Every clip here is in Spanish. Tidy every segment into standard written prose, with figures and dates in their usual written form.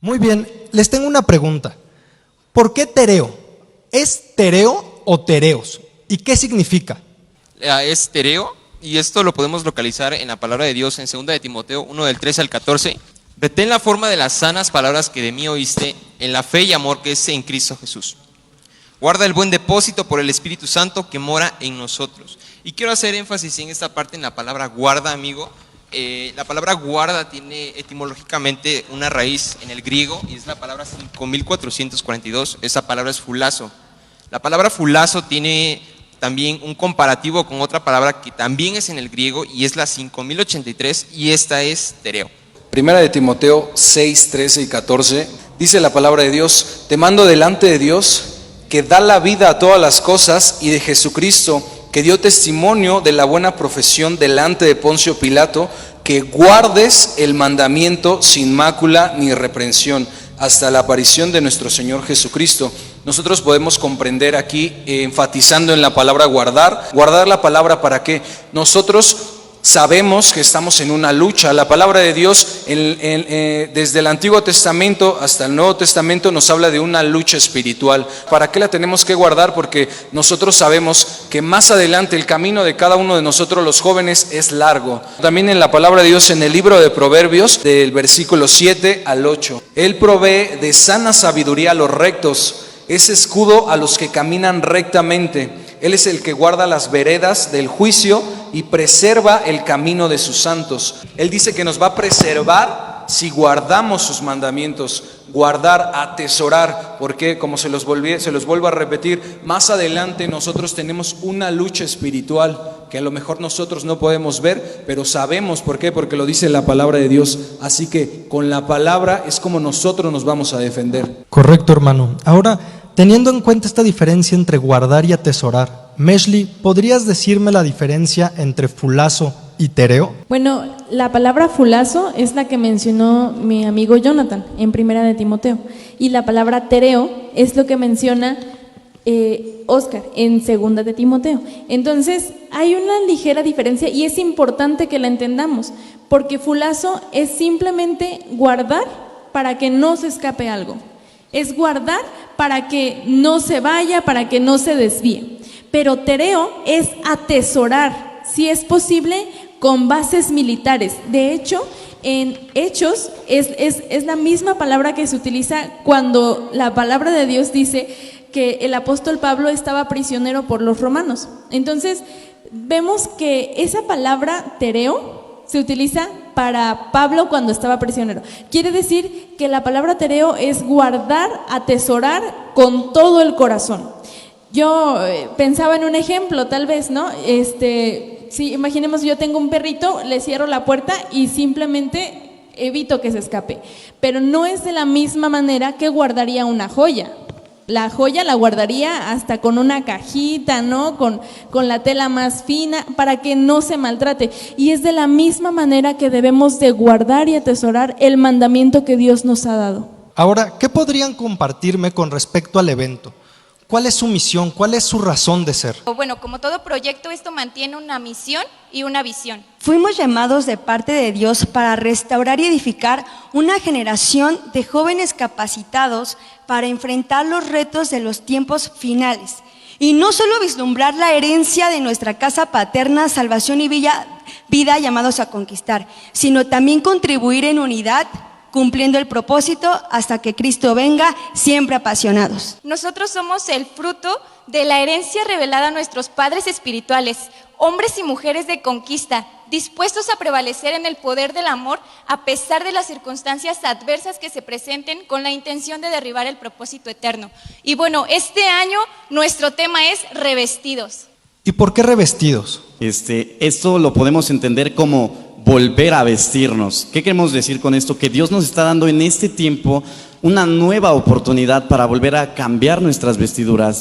Muy bien, les tengo una pregunta. ¿Por qué tereo? ¿Es tereo o tereos? ¿Y qué significa? Es tereo, y esto lo podemos localizar en la palabra de Dios en 2 de Timoteo 1 del 13 al 14. Retén la forma de las sanas palabras que de mí oíste, en la fe y amor que es en Cristo Jesús. Guarda el buen depósito por el Espíritu Santo que mora en nosotros. Y quiero hacer énfasis en esta parte, en la palabra guarda, amigo. La palabra guarda tiene etimológicamente una raíz en el griego y es la palabra 5442. Esa palabra es fulazo. La palabra fulazo tiene también un comparativo con otra palabra que también es en el griego y es la 5083, y esta es tereo. Primera de Timoteo 6, 13 y 14, dice la palabra de Dios: te mando delante de Dios, que da la vida a todas las cosas, y de Jesucristo, que dio testimonio de la buena profesión delante de Poncio Pilato, que guardes el mandamiento sin mácula ni reprensión, hasta la aparición de nuestro Señor Jesucristo. Nosotros podemos comprender aquí, enfatizando en la palabra guardar la palabra, ¿para qué? Nosotros sabemos que estamos en una lucha. La palabra de Dios desde el Antiguo Testamento hasta el Nuevo Testamento nos habla de una lucha espiritual. ¿Para qué la tenemos que guardar? Porque nosotros sabemos que más adelante el camino de cada uno de nosotros los jóvenes es largo. También en la palabra de Dios, en el libro de Proverbios, del versículo 7 al 8, Él provee de sana sabiduría a los rectos, es escudo a los que caminan rectamente. Él es el que guarda las veredas del juicio y preserva el camino de sus santos. Él dice que nos va a preservar si guardamos sus mandamientos. Guardar, atesorar, porque como se los vuelvo a repetir, más adelante nosotros tenemos una lucha espiritual que a lo mejor nosotros no podemos ver, pero sabemos. ¿Por qué? Porque lo dice la palabra de Dios. Así que con la palabra es como nosotros nos vamos a defender. Correcto, hermano. Ahora, teniendo en cuenta esta diferencia entre guardar y atesorar, Meshli, ¿podrías decirme la diferencia entre fulazo y tereo? Bueno, la palabra fulazo es la que mencionó mi amigo Jonathan en 1 de Timoteo, y la palabra tereo es lo que menciona Oscar en 2 de Timoteo. Entonces hay una ligera diferencia y es importante que la entendamos, porque fulazo es simplemente guardar para que no se escape algo, es guardar para que no se vaya, para que no se desvíe. Pero tereo es atesorar, si es posible, con bases militares. De hecho, en Hechos es la misma palabra que se utiliza cuando la palabra de Dios dice que el apóstol Pablo estaba prisionero por los romanos. Entonces, vemos que esa palabra tereo se utiliza para Pablo cuando estaba prisionero. Quiere decir que la palabra tereo es guardar, atesorar con todo el corazón. Yo pensaba en un ejemplo, tal vez, ¿no? Sí, imaginemos, yo tengo un perrito, le cierro la puerta y simplemente evito que se escape. Pero no es de la misma manera que guardaría una joya. La joya la guardaría hasta con una cajita, ¿no? Con la tela más fina para que no se maltrate. Y es de la misma manera que debemos de guardar y atesorar el mandamiento que Dios nos ha dado. Ahora, ¿qué podrían compartirme con respecto al evento? ¿Cuál es su misión? ¿Cuál es su razón de ser? Bueno, como todo proyecto, esto mantiene una misión y una visión. Fuimos llamados de parte de Dios para restaurar y edificar una generación de jóvenes capacitados para enfrentar los retos de los tiempos finales. Y no solo vislumbrar la herencia de nuestra casa paterna, salvación y vida llamados a conquistar, sino también contribuir en unidad, cumpliendo el propósito hasta que Cristo venga, siempre apasionados. Nosotros somos el fruto de la herencia revelada a nuestros padres espirituales, hombres y mujeres de conquista, dispuestos a prevalecer en el poder del amor a pesar de las circunstancias adversas que se presenten, con la intención de derribar el propósito eterno. Y bueno, este año nuestro tema es revestidos. ¿Y por qué revestidos? Esto lo podemos entender como volver a vestirnos. ¿Qué queremos decir con esto? Que Dios nos está dando en este tiempo una nueva oportunidad para volver a cambiar nuestras vestiduras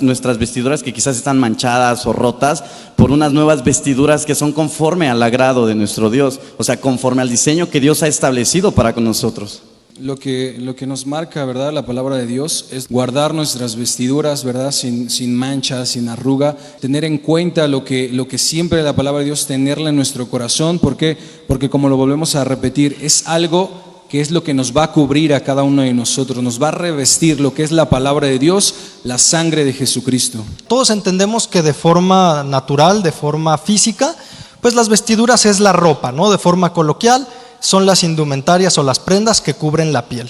que quizás están manchadas o rotas, por unas nuevas vestiduras que son conforme al agrado de nuestro Dios, o sea, conforme al diseño que Dios ha establecido para con nosotros. Lo que nos marca, ¿verdad?, la palabra de Dios es guardar nuestras vestiduras, ¿verdad?, sin mancha, sin arruga, tener en cuenta lo que siempre la palabra de Dios, tenerla en nuestro corazón. ¿Por qué? Porque, como lo volvemos a repetir, es algo que es lo que nos va a cubrir a cada uno de nosotros, nos va a revestir lo que es la palabra de Dios, la sangre de Jesucristo. Todos entendemos que de forma natural, de forma física, pues las vestiduras es la ropa, ¿no? De forma coloquial, son las indumentarias o las prendas que cubren la piel.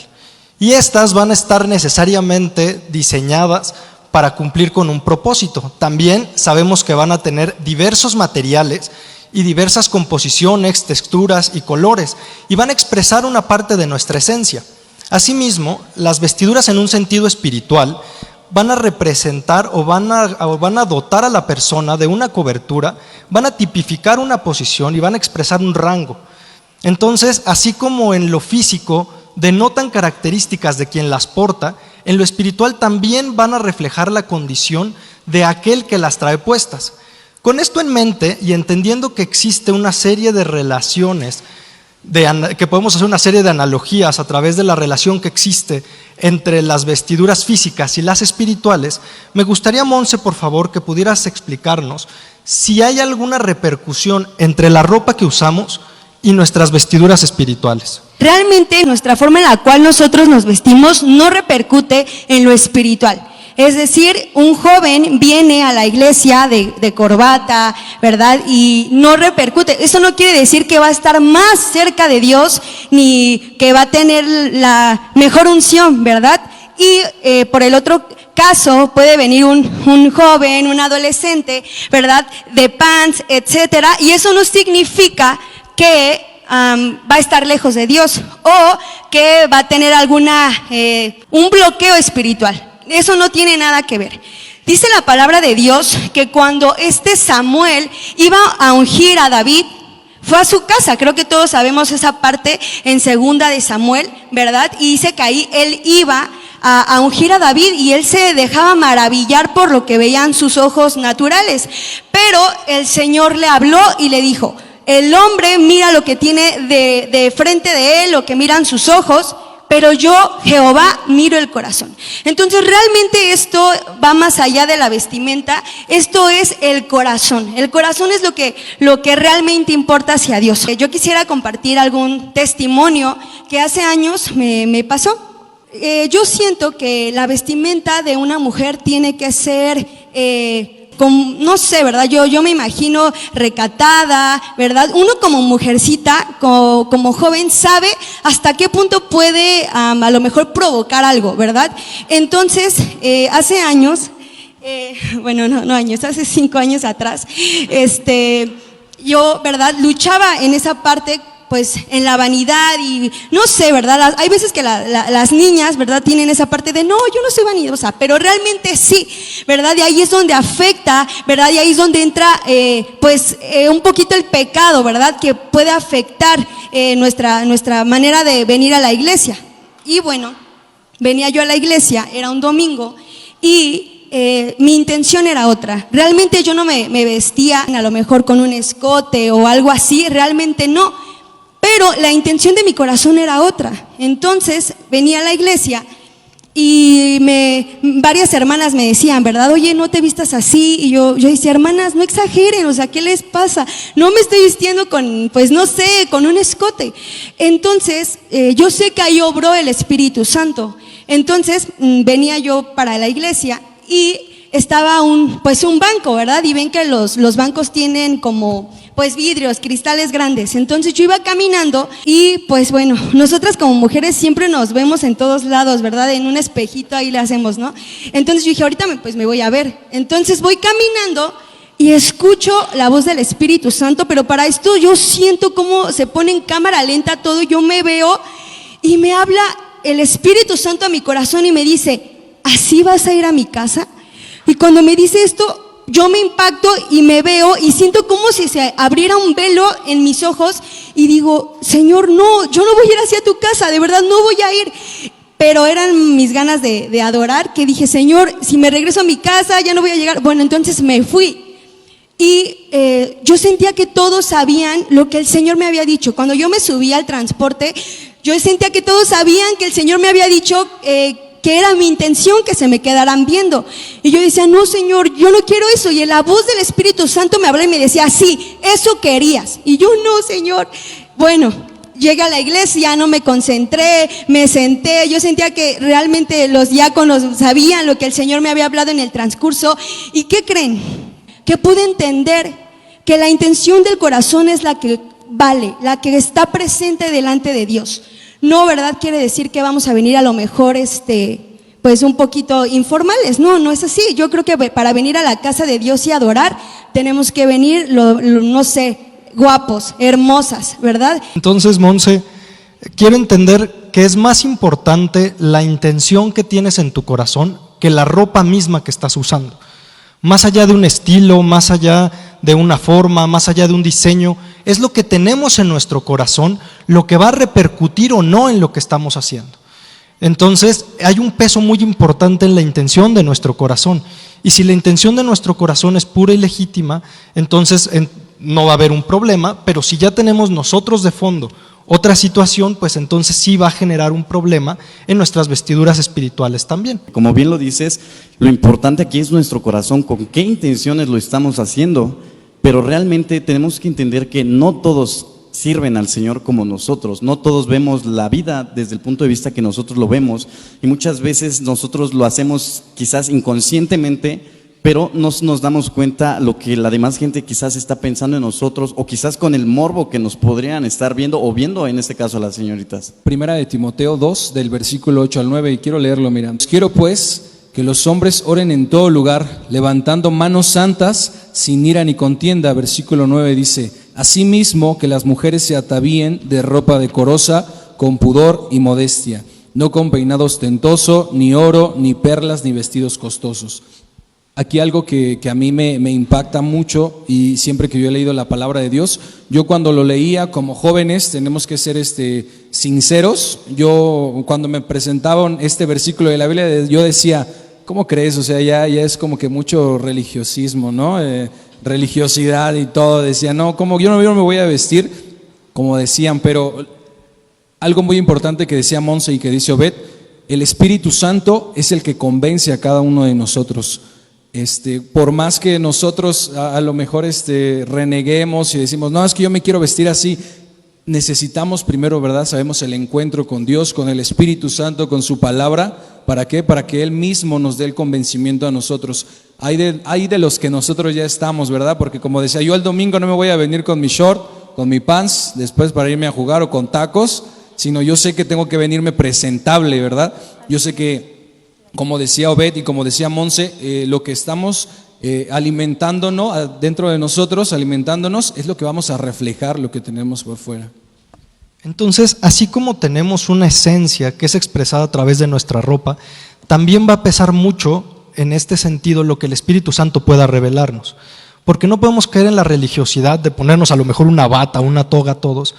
Y estas van a estar necesariamente diseñadas para cumplir con un propósito. También sabemos que van a tener diversos materiales y diversas composiciones, texturas y colores, y van a expresar una parte de nuestra esencia. Asimismo, las vestiduras en un sentido espiritual van a representar o van a dotar a la persona de una cobertura, van a tipificar una posición y van a expresar un rango. Entonces, así como en lo físico denotan características de quien las porta, en lo espiritual también van a reflejar la condición de aquel que las trae puestas. Con esto en mente y entendiendo que existe una serie de relaciones, que podemos hacer una serie de analogías a través de la relación que existe entre las vestiduras físicas y las espirituales, me gustaría, Monse, por favor, que pudieras explicarnos si hay alguna repercusión entre la ropa que usamos y nuestras vestiduras espirituales. Realmente nuestra forma en la cual nosotros nos vestimos no repercute en lo espiritual. Es decir, un joven viene a la iglesia de corbata, ¿verdad? Y no repercute. Eso no quiere decir que va a estar más cerca de Dios ni que va a tener la mejor unción, ¿verdad? Y por el otro caso puede venir un joven, un adolescente, ¿verdad? De pants, etcétera, y eso no significa que va a estar lejos de Dios o que va a tener un bloqueo espiritual. Eso no tiene nada que ver. Dice la palabra de Dios que cuando Samuel iba a ungir a David, fue a su casa. Creo que todos sabemos esa parte en segunda de Samuel, ¿verdad? Y dice que ahí él iba a ungir a David y él se dejaba maravillar por lo que veían sus ojos naturales. Pero el Señor le habló y le dijo: el hombre mira lo que tiene de frente de él, lo que miran sus ojos, pero yo, Jehová, miro el corazón. Entonces realmente esto va más allá de la vestimenta, esto es el corazón. El corazón es lo que realmente importa hacia Dios. Yo quisiera compartir algún testimonio que hace años me pasó. Yo siento que la vestimenta de una mujer tiene que ser no sé, ¿verdad? Yo me imagino recatada, ¿verdad? Uno como mujercita, como joven, sabe hasta qué punto puede a lo mejor provocar algo, ¿verdad? Entonces, hace años, hace 5 años atrás, yo, ¿verdad? Luchaba en esa parte, pues en la vanidad y no sé, ¿verdad? Hay veces que las niñas, ¿verdad? Tienen esa parte de no, yo no soy vanidosa, pero realmente sí, ¿verdad? Y ahí es donde afecta, ¿verdad? Y ahí es donde entra un poquito el pecado, ¿verdad? Que puede afectar nuestra manera de venir a la iglesia. Y bueno, venía yo a la iglesia, era un domingo y mi intención era otra. Realmente yo no me vestía a lo mejor con un escote o algo así, realmente no. Pero la intención de mi corazón era otra. Entonces venía a la iglesia y varias hermanas me decían, ¿verdad? Oye, no te vistas así. Y yo decía, hermanas, no exageren, o sea, ¿qué les pasa? No me estoy vistiendo con un escote. Entonces, yo sé que ahí obró el Espíritu Santo. Entonces, venía yo para la iglesia y estaba un banco, ¿verdad? Y ven que los bancos tienen como vidrios, cristales grandes. Entonces yo iba caminando y nosotras como mujeres siempre nos vemos en todos lados, ¿verdad? En un espejito ahí le hacemos, ¿no? Entonces yo dije, ahorita me voy a ver. Entonces voy caminando y escucho la voz del Espíritu Santo, pero para esto yo siento cómo se pone en cámara lenta todo, yo me veo y me habla el Espíritu Santo a mi corazón y me dice, ¿así vas a ir a mi casa? Y cuando me dice esto, yo me impacto y me veo y siento como si se abriera un velo en mis ojos y digo, Señor, no, yo no voy a ir hacia tu casa, de verdad no voy a ir. Pero eran mis ganas de adorar, que dije, Señor, si me regreso a mi casa ya no voy a llegar. Bueno, entonces me fui. Y yo sentía que todos sabían lo que el Señor me había dicho. Cuando yo me subí al transporte, yo sentía que todos sabían que el Señor me había dicho que era mi intención que se me quedaran viendo. Y yo decía, no, Señor, yo no quiero eso. Y la voz del Espíritu Santo me hablaba y me decía, sí, eso querías. Y yo, no, Señor. Bueno, llegué a la iglesia, no me concentré, me senté, yo sentía que realmente los diáconos sabían lo que el Señor me había hablado en el transcurso. ¿Y qué creen? Que pude entender que la intención del corazón es la que vale, la que está presente delante de Dios. No, ¿verdad? Quiere decir que vamos a venir a lo mejor pues un poquito informales. No es así. Yo creo que para venir a la casa de Dios y adorar, tenemos que venir, no sé, guapos, hermosas, ¿verdad? Entonces, Monse, quiero entender que es más importante la intención que tienes en tu corazón que la ropa misma que estás usando. Más allá de un estilo, más allá de una forma, más allá de un diseño, es lo que tenemos en nuestro corazón lo que va a repercutir o no en lo que estamos haciendo. Entonces, hay un peso muy importante en la intención de nuestro corazón. Y si la intención de nuestro corazón es pura y legítima, entonces no va a haber un problema, pero si ya tenemos nosotros de fondo otra situación, pues entonces sí va a generar un problema en nuestras vestiduras espirituales también. Como bien lo dices, lo importante aquí es nuestro corazón, con qué intenciones lo estamos haciendo, pero realmente tenemos que entender que no todos sirven al Señor como nosotros, no todos vemos la vida desde el punto de vista que nosotros lo vemos, y muchas veces nosotros lo hacemos quizás inconscientemente, pero no nos damos cuenta lo que la demás gente quizás está pensando en nosotros, o quizás con el morbo que nos podrían estar viendo, o viendo en este caso a las señoritas. Primera de Timoteo 2, del versículo 8 al 9, y quiero leerlo, mira. Quiero pues que los hombres oren en todo lugar, levantando manos santas, sin ira ni contienda. Versículo 9 dice: asimismo que las mujeres se atavíen de ropa decorosa, con pudor y modestia, no con peinado ostentoso, ni oro, ni perlas, ni vestidos costosos. Aquí algo que a mí me impacta mucho, y siempre que yo he leído la palabra de Dios, yo cuando lo leía, como jóvenes tenemos que ser sinceros. Yo cuando me presentaban este versículo de la Biblia, yo decía, ¿cómo crees? O sea, ya es como que mucho religiosismo, ¿no? Religiosidad y todo. Decía, no, como yo no me voy a vestir como decían. Pero algo muy importante que decía Monse y que dice Obed: el Espíritu Santo es el que convence a cada uno de nosotros. Por más que nosotros a lo mejor reneguemos y decimos, no, es que yo me quiero vestir así, necesitamos primero, ¿verdad? Sabemos, el encuentro con Dios, con el Espíritu Santo, con su palabra. ¿Para qué? Para que Él mismo nos dé el convencimiento a nosotros. Hay de los que nosotros ya estamos, ¿verdad? Porque como decía, yo el domingo no me voy a venir con mi short, con mi pants, después para irme a jugar, o con tacos, sino yo sé que tengo que venirme presentable, ¿verdad? Yo sé que, como decía Obed y como decía Monse, lo que estamos alimentándonos dentro de nosotros, alimentándonos, es lo que vamos a reflejar, lo que tenemos por fuera. Entonces, así como tenemos una esencia que es expresada a través de nuestra ropa, también va a pesar mucho en este sentido lo que el Espíritu Santo pueda revelarnos. Porque no podemos caer en la religiosidad de ponernos a lo mejor una bata, una toga todos,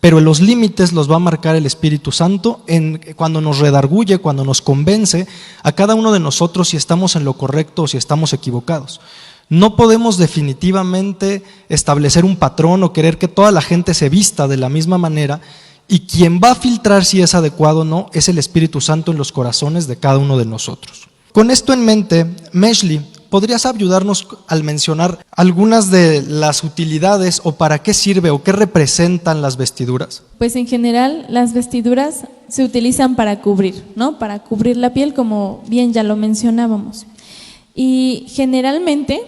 pero los límites los va a marcar el Espíritu Santo cuando nos redarguye, cuando nos convence a cada uno de nosotros si estamos en lo correcto o si estamos equivocados. No podemos definitivamente establecer un patrón o querer que toda la gente se vista de la misma manera, y quien va a filtrar si es adecuado o no es el Espíritu Santo en los corazones de cada uno de nosotros. Con esto en mente, Meshli, ¿podrías ayudarnos al mencionar algunas de las utilidades o para qué sirve o qué representan las vestiduras? Pues en general las vestiduras se utilizan para cubrir, ¿no? Para cubrir la piel, como bien ya lo mencionábamos. Y generalmente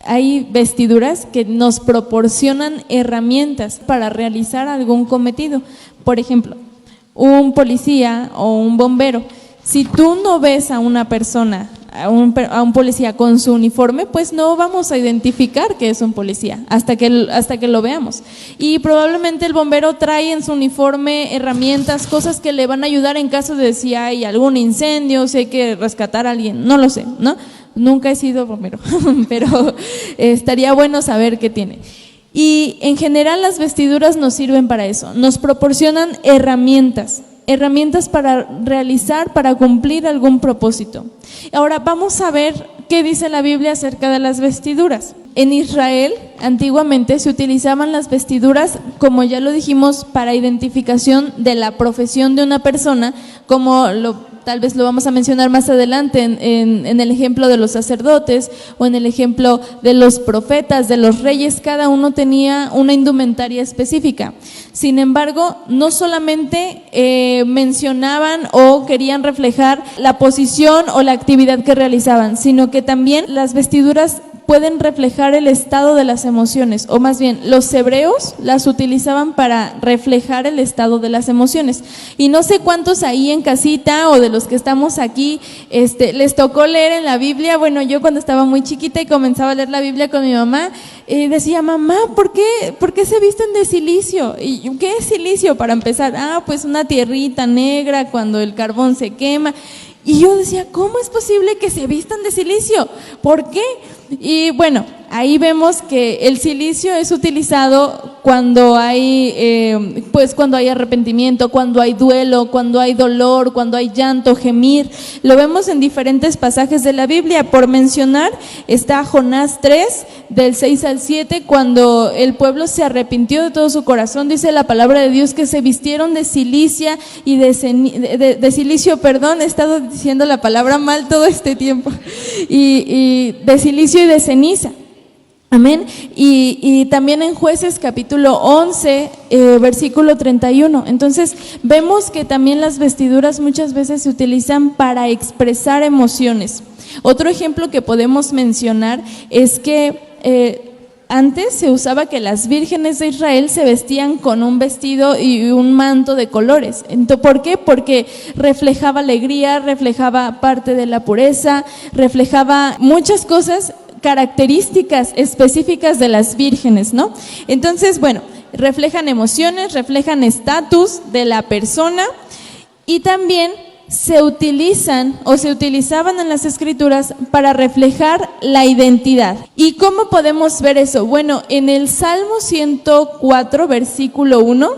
hay vestiduras que nos proporcionan herramientas para realizar algún cometido. Por ejemplo, un policía o un bombero. Si tú no ves a una persona, a un policía con su uniforme, pues no vamos a identificar que es un policía hasta que lo veamos. Y probablemente el bombero trae en su uniforme herramientas, cosas que le van a ayudar en caso de si hay algún incendio, si hay que rescatar a alguien, no lo sé, ¿no? Nunca he sido bombero, pero estaría bueno saber qué tiene. Y en general las vestiduras nos sirven para eso, nos proporcionan herramientas para realizar, para cumplir algún propósito. Ahora vamos a ver qué dice la Biblia acerca de las vestiduras. En Israel antiguamente se utilizaban las vestiduras, como ya lo dijimos, para identificación de la profesión de una persona, como lo tal vez lo vamos a mencionar más adelante en el ejemplo de los sacerdotes o en el ejemplo de los profetas, de los reyes, cada uno tenía una indumentaria específica. Sin embargo, no solamente mencionaban o querían reflejar la posición o la actividad que realizaban, sino que también las vestiduras pueden reflejar el estado de las emociones, o más bien, los hebreos las utilizaban para reflejar el estado de las emociones. Y no sé cuántos ahí en casita o de los que estamos aquí les tocó leer en la Biblia. Bueno, yo cuando estaba muy chiquita y comenzaba a leer la Biblia con mi mamá, decía, mamá, ¿por qué se visten de silicio? ¿Y qué es silicio para empezar? Pues una tierrita negra cuando el carbón se quema. Y yo decía, ¿cómo es posible que se vistan de silicio? ¿Por qué? Y bueno, ahí vemos que el silicio es utilizado cuando hay, cuando hay arrepentimiento, cuando hay duelo, cuando hay dolor, cuando hay llanto, gemir. Lo vemos en diferentes pasajes de la Biblia. Por mencionar, está Jonás 3, del 6 al 7, cuando el pueblo se arrepintió de todo su corazón. Dice la palabra de Dios que se vistieron de silicia y de silicio, he estado diciendo la palabra mal todo este tiempo, y de silicio y de ceniza. Amén. Y también en Jueces capítulo 11, versículo 31. Entonces vemos que también las vestiduras muchas veces se utilizan para expresar emociones. Otro ejemplo que podemos mencionar es que antes se usaba que las vírgenes de Israel se vestían con un vestido y un manto de colores. ¿Por qué? Porque reflejaba alegría, reflejaba parte de la pureza, reflejaba muchas cosas, características específicas de las vírgenes, ¿no? Entonces, bueno, reflejan emociones, reflejan estatus de la persona, y también se utilizan o se utilizaban en las escrituras para reflejar la identidad. ¿Y cómo podemos ver eso? Bueno, en el Salmo 104, versículo 1,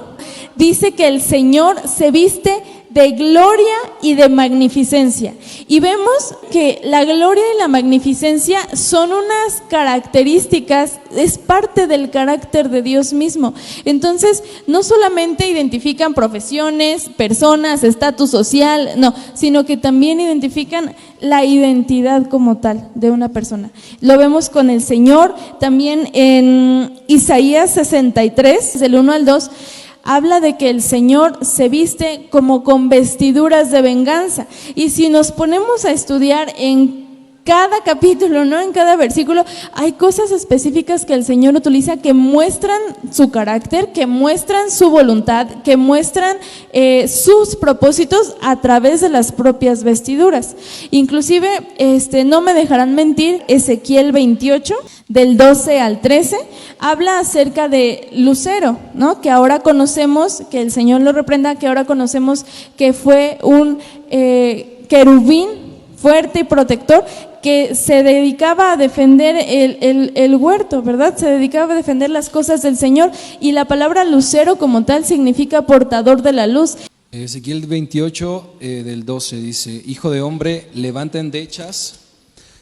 dice que el Señor se viste de gloria y de magnificencia. Y vemos que la gloria y la magnificencia son unas características, es parte del carácter de Dios mismo. Entonces, no solamente identifican profesiones, personas, estatus social, no, sino que también identifican la identidad como tal de una persona. Lo vemos con el Señor, también en Isaías 63, del 1 al 2, habla de que el Señor se viste como con vestiduras de venganza. Y si nos ponemos a estudiar en cada capítulo, ¿no? En cada versículo, hay cosas específicas que el Señor utiliza que muestran su carácter, que muestran su voluntad, que muestran sus propósitos a través de las propias vestiduras. Inclusive, no me dejarán mentir, Ezequiel 28, del 12 al 13, habla acerca de Lucero, ¿no? Que ahora conocemos, que el Señor lo reprenda, que ahora conocemos que fue un querubín fuerte y protector, que se dedicaba a defender el huerto, ¿verdad? Se dedicaba a defender las cosas del Señor, y la palabra lucero como tal significa portador de la luz. Ezequiel 28, del 12 dice: Hijo de hombre, levanta endechas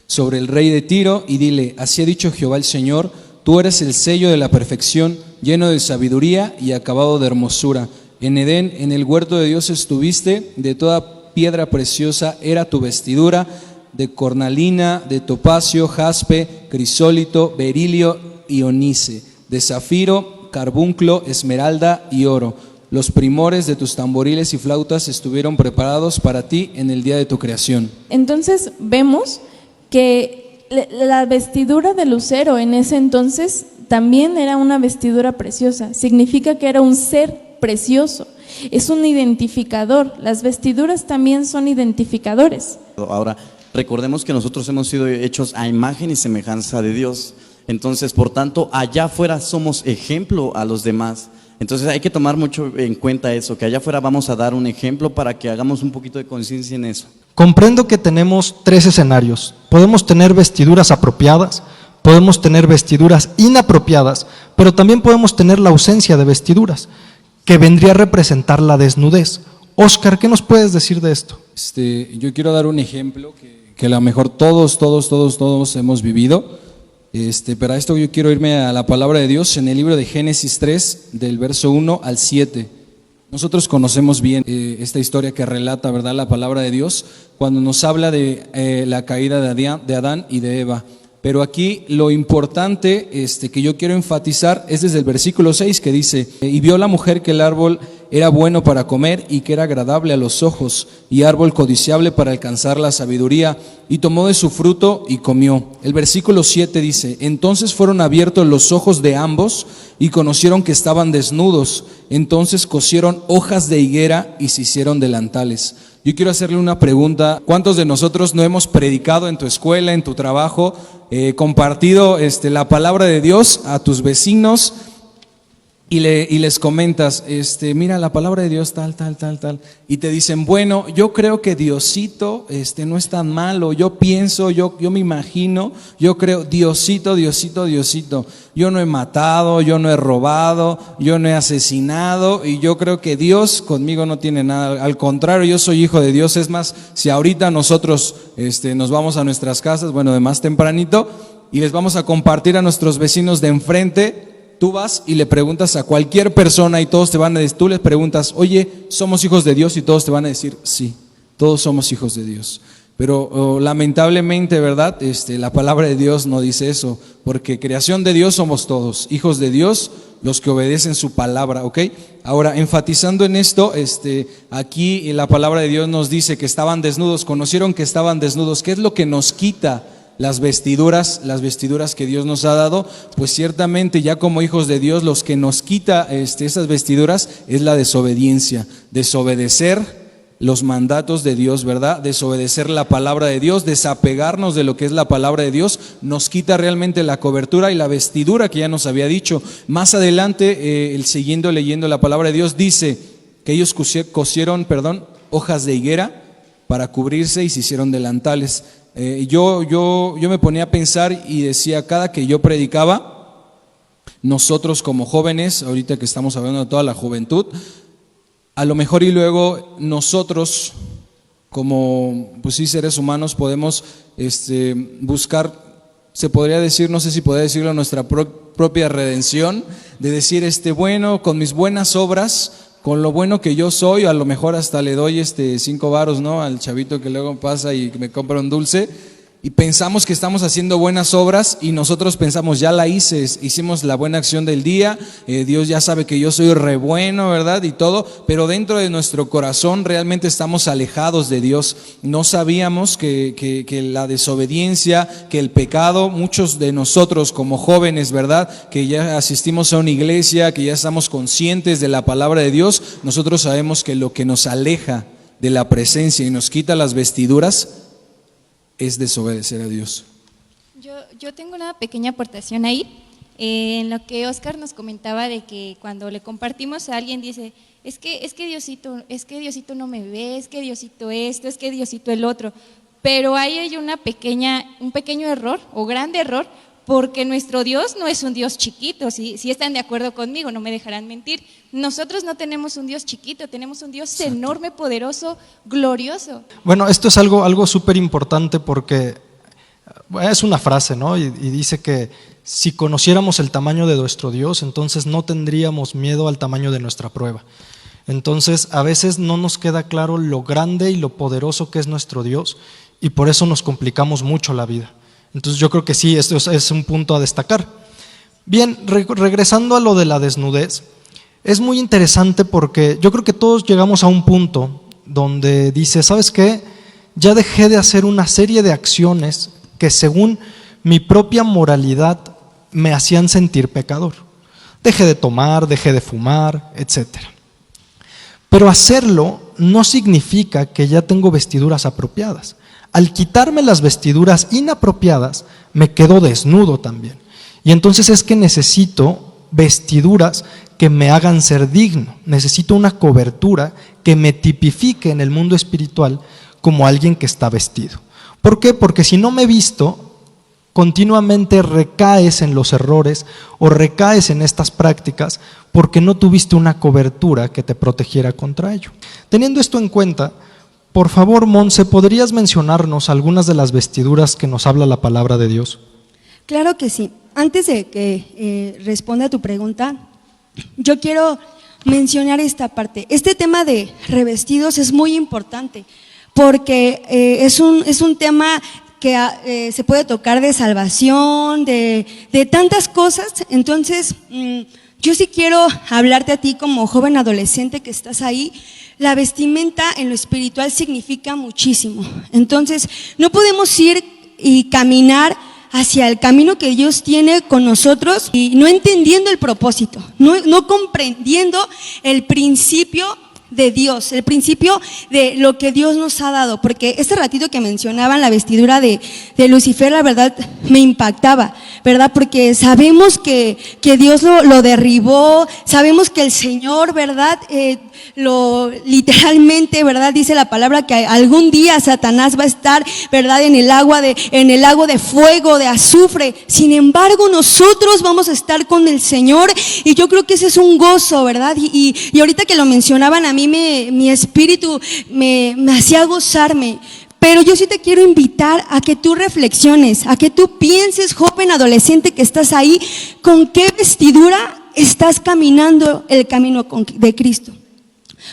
sobre el rey de Tiro y dile: así ha dicho Jehová el Señor, tú eres el sello de la perfección, lleno de sabiduría y acabado de hermosura. En Edén, en el huerto de Dios estuviste, de toda piedra preciosa era tu vestidura, de cornalina, de topacio, jaspe, crisólito, berilio y onice, de zafiro, carbunclo, esmeralda y oro. Los primores de tus tamboriles y flautas estuvieron preparados para ti en el día de tu creación. Entonces vemos que la vestidura de lucero en ese entonces también era una vestidura preciosa. Significa que era un ser precioso, es un identificador. Las vestiduras también son identificadores. Ahora, recordemos que nosotros hemos sido hechos a imagen y semejanza de Dios. Entonces, por tanto, allá afuera somos ejemplo a los demás. Entonces hay que tomar mucho en cuenta eso, que allá afuera vamos a dar un ejemplo para que hagamos un poquito de conciencia en eso. Comprendo que tenemos tres escenarios. Podemos tener vestiduras apropiadas, podemos tener vestiduras inapropiadas, pero también podemos tener la ausencia de vestiduras, que vendría a representar la desnudez. Oscar, ¿qué nos puedes decir de esto? Yo quiero dar un ejemplo que a lo mejor todos hemos vivido. Pero a esto yo quiero irme a la palabra de Dios en el libro de Génesis 3, del verso 1 al 7. Nosotros conocemos bien esta historia que relata, ¿verdad?, la palabra de Dios cuando nos habla de la caída de Adán y de Eva. Pero aquí lo importante que yo quiero enfatizar es desde el versículo 6 que dice: y vio la mujer que el árbol era bueno para comer y que era agradable a los ojos y árbol codiciable para alcanzar la sabiduría, y tomó de su fruto y comió. El versículo 7 dice: entonces fueron abiertos los ojos de ambos y conocieron que estaban desnudos, entonces cosieron hojas de higuera y se hicieron delantales. Yo quiero hacerle una pregunta: ¿cuántos de nosotros no hemos predicado en tu escuela, en tu trabajo, compartido la palabra de Dios a tus vecinos y les comentas, mira, la palabra de Dios tal, y te dicen, bueno, yo creo que Diosito no es tan malo, yo pienso, yo me imagino, yo creo, Diosito, yo no he matado, yo no he robado, yo no he asesinado, y yo creo que Dios conmigo no tiene nada, al contrario, yo soy hijo de Dios. Es más, si ahorita nosotros nos vamos a nuestras casas, bueno, de más tempranito, y les vamos a compartir a nuestros vecinos de enfrente, tú vas y le preguntas a cualquier persona y todos te van a decir, tú les preguntas, oye, ¿somos hijos de Dios? Y todos te van a decir, sí, todos somos hijos de Dios. Pero lamentablemente, ¿verdad? La palabra de Dios no dice eso, porque creación de Dios somos todos, hijos de Dios, los que obedecen su palabra, ¿ok? Ahora, enfatizando en esto, aquí la palabra de Dios nos dice que estaban desnudos, conocieron que estaban desnudos. ¿Qué es lo que nos quita las vestiduras que Dios nos ha dado? Pues ciertamente ya como hijos de Dios, los que nos quita esas vestiduras es la desobediencia, desobedecer los mandatos de Dios, ¿verdad? Desobedecer la palabra de Dios, desapegarnos de lo que es la palabra de Dios, nos quita realmente la cobertura y la vestidura que ya nos había dicho. Más adelante, siguiendo leyendo la palabra de Dios, dice que ellos cosieron hojas de higuera para cubrirse y se hicieron delantales. Yo me ponía a pensar y decía, cada que yo predicaba, nosotros como jóvenes, ahorita que estamos hablando de toda la juventud, a lo mejor y luego nosotros como pues sí seres humanos podemos buscar, se podría decir, no sé si podría decirlo, nuestra propia redención, de decir, bueno, con mis buenas obras, con lo bueno que yo soy, a lo mejor hasta le doy 5 varos, ¿no?, al chavito que luego pasa y me compra un dulce, y pensamos que estamos haciendo buenas obras y nosotros pensamos, ya la hicimos la buena acción del día, Dios ya sabe que yo soy re bueno, ¿verdad? Y todo, pero dentro de nuestro corazón realmente estamos alejados de Dios. No sabíamos que la desobediencia, que el pecado, muchos de nosotros como jóvenes, ¿verdad?, que ya asistimos a una iglesia, que ya estamos conscientes de la palabra de Dios, nosotros sabemos que lo que nos aleja de la presencia y nos quita las vestiduras es desobedecer a Dios. Yo tengo una pequeña aportación ahí, en lo que Oscar nos comentaba de que cuando le compartimos a alguien dice, es que Diosito no me ve, es que Diosito esto, es que Diosito el otro, pero ahí hay un pequeño error o grande error, porque nuestro Dios no es un Dios chiquito. Si están de acuerdo conmigo, no me dejarán mentir. Nosotros no tenemos un Dios chiquito, tenemos un Dios enorme, poderoso, glorioso. Bueno, esto es algo súper importante porque es una frase, ¿no? Y dice que si conociéramos el tamaño de nuestro Dios, entonces no tendríamos miedo al tamaño de nuestra prueba. Entonces, a veces no nos queda claro lo grande y lo poderoso que es nuestro Dios, y por eso nos complicamos mucho la vida. Entonces yo creo que sí, esto es un punto a destacar. Bien, regresando a lo de la desnudez, es muy interesante porque yo creo que todos llegamos a un punto donde dice, ¿sabes qué? Ya dejé de hacer una serie de acciones que según mi propia moralidad me hacían sentir pecador. Dejé de tomar, dejé de fumar, etc. Pero hacerlo no significa que ya tengo vestiduras apropiadas. Al quitarme las vestiduras inapropiadas, me quedo desnudo también. Y entonces es que necesito vestiduras que me hagan ser digno. Necesito una cobertura que me tipifique en el mundo espiritual como alguien que está vestido. ¿Por qué? Porque si no me he visto, continuamente recaes en los errores o recaes en estas prácticas porque no tuviste una cobertura que te protegiera contra ello. Teniendo esto en cuenta, por favor, Monse, ¿podrías mencionarnos algunas de las vestiduras que nos habla la palabra de Dios? Claro que sí. Antes de que responda a tu pregunta, yo quiero mencionar esta parte. Este tema de revestidos es muy importante porque es un tema que se puede tocar de salvación, de tantas cosas. Entonces, yo sí quiero hablarte a ti como joven adolescente que estás ahí. La vestimenta en lo espiritual significa muchísimo. Entonces, no podemos ir y caminar hacia el camino que Dios tiene con nosotros y no entendiendo el propósito, no comprendiendo el principio de Dios, el principio de lo que Dios nos ha dado, porque este ratito que mencionaban la vestidura de Lucifer, la verdad me impactaba, ¿verdad? Porque sabemos que Dios lo derribó, sabemos que el Señor, ¿verdad? Literalmente, ¿verdad? Dice la palabra que algún día Satanás va a estar, ¿verdad? En el lago de fuego, de azufre. Sin embargo, nosotros vamos a estar con el Señor y yo creo que ese es un gozo, ¿verdad? Y ahorita que lo mencionaban, a mí mi espíritu me hacía gozarme. Pero yo sí te quiero invitar a que tú reflexiones, a que tú pienses, joven adolescente que estás ahí, con qué vestidura estás caminando el camino de Cristo.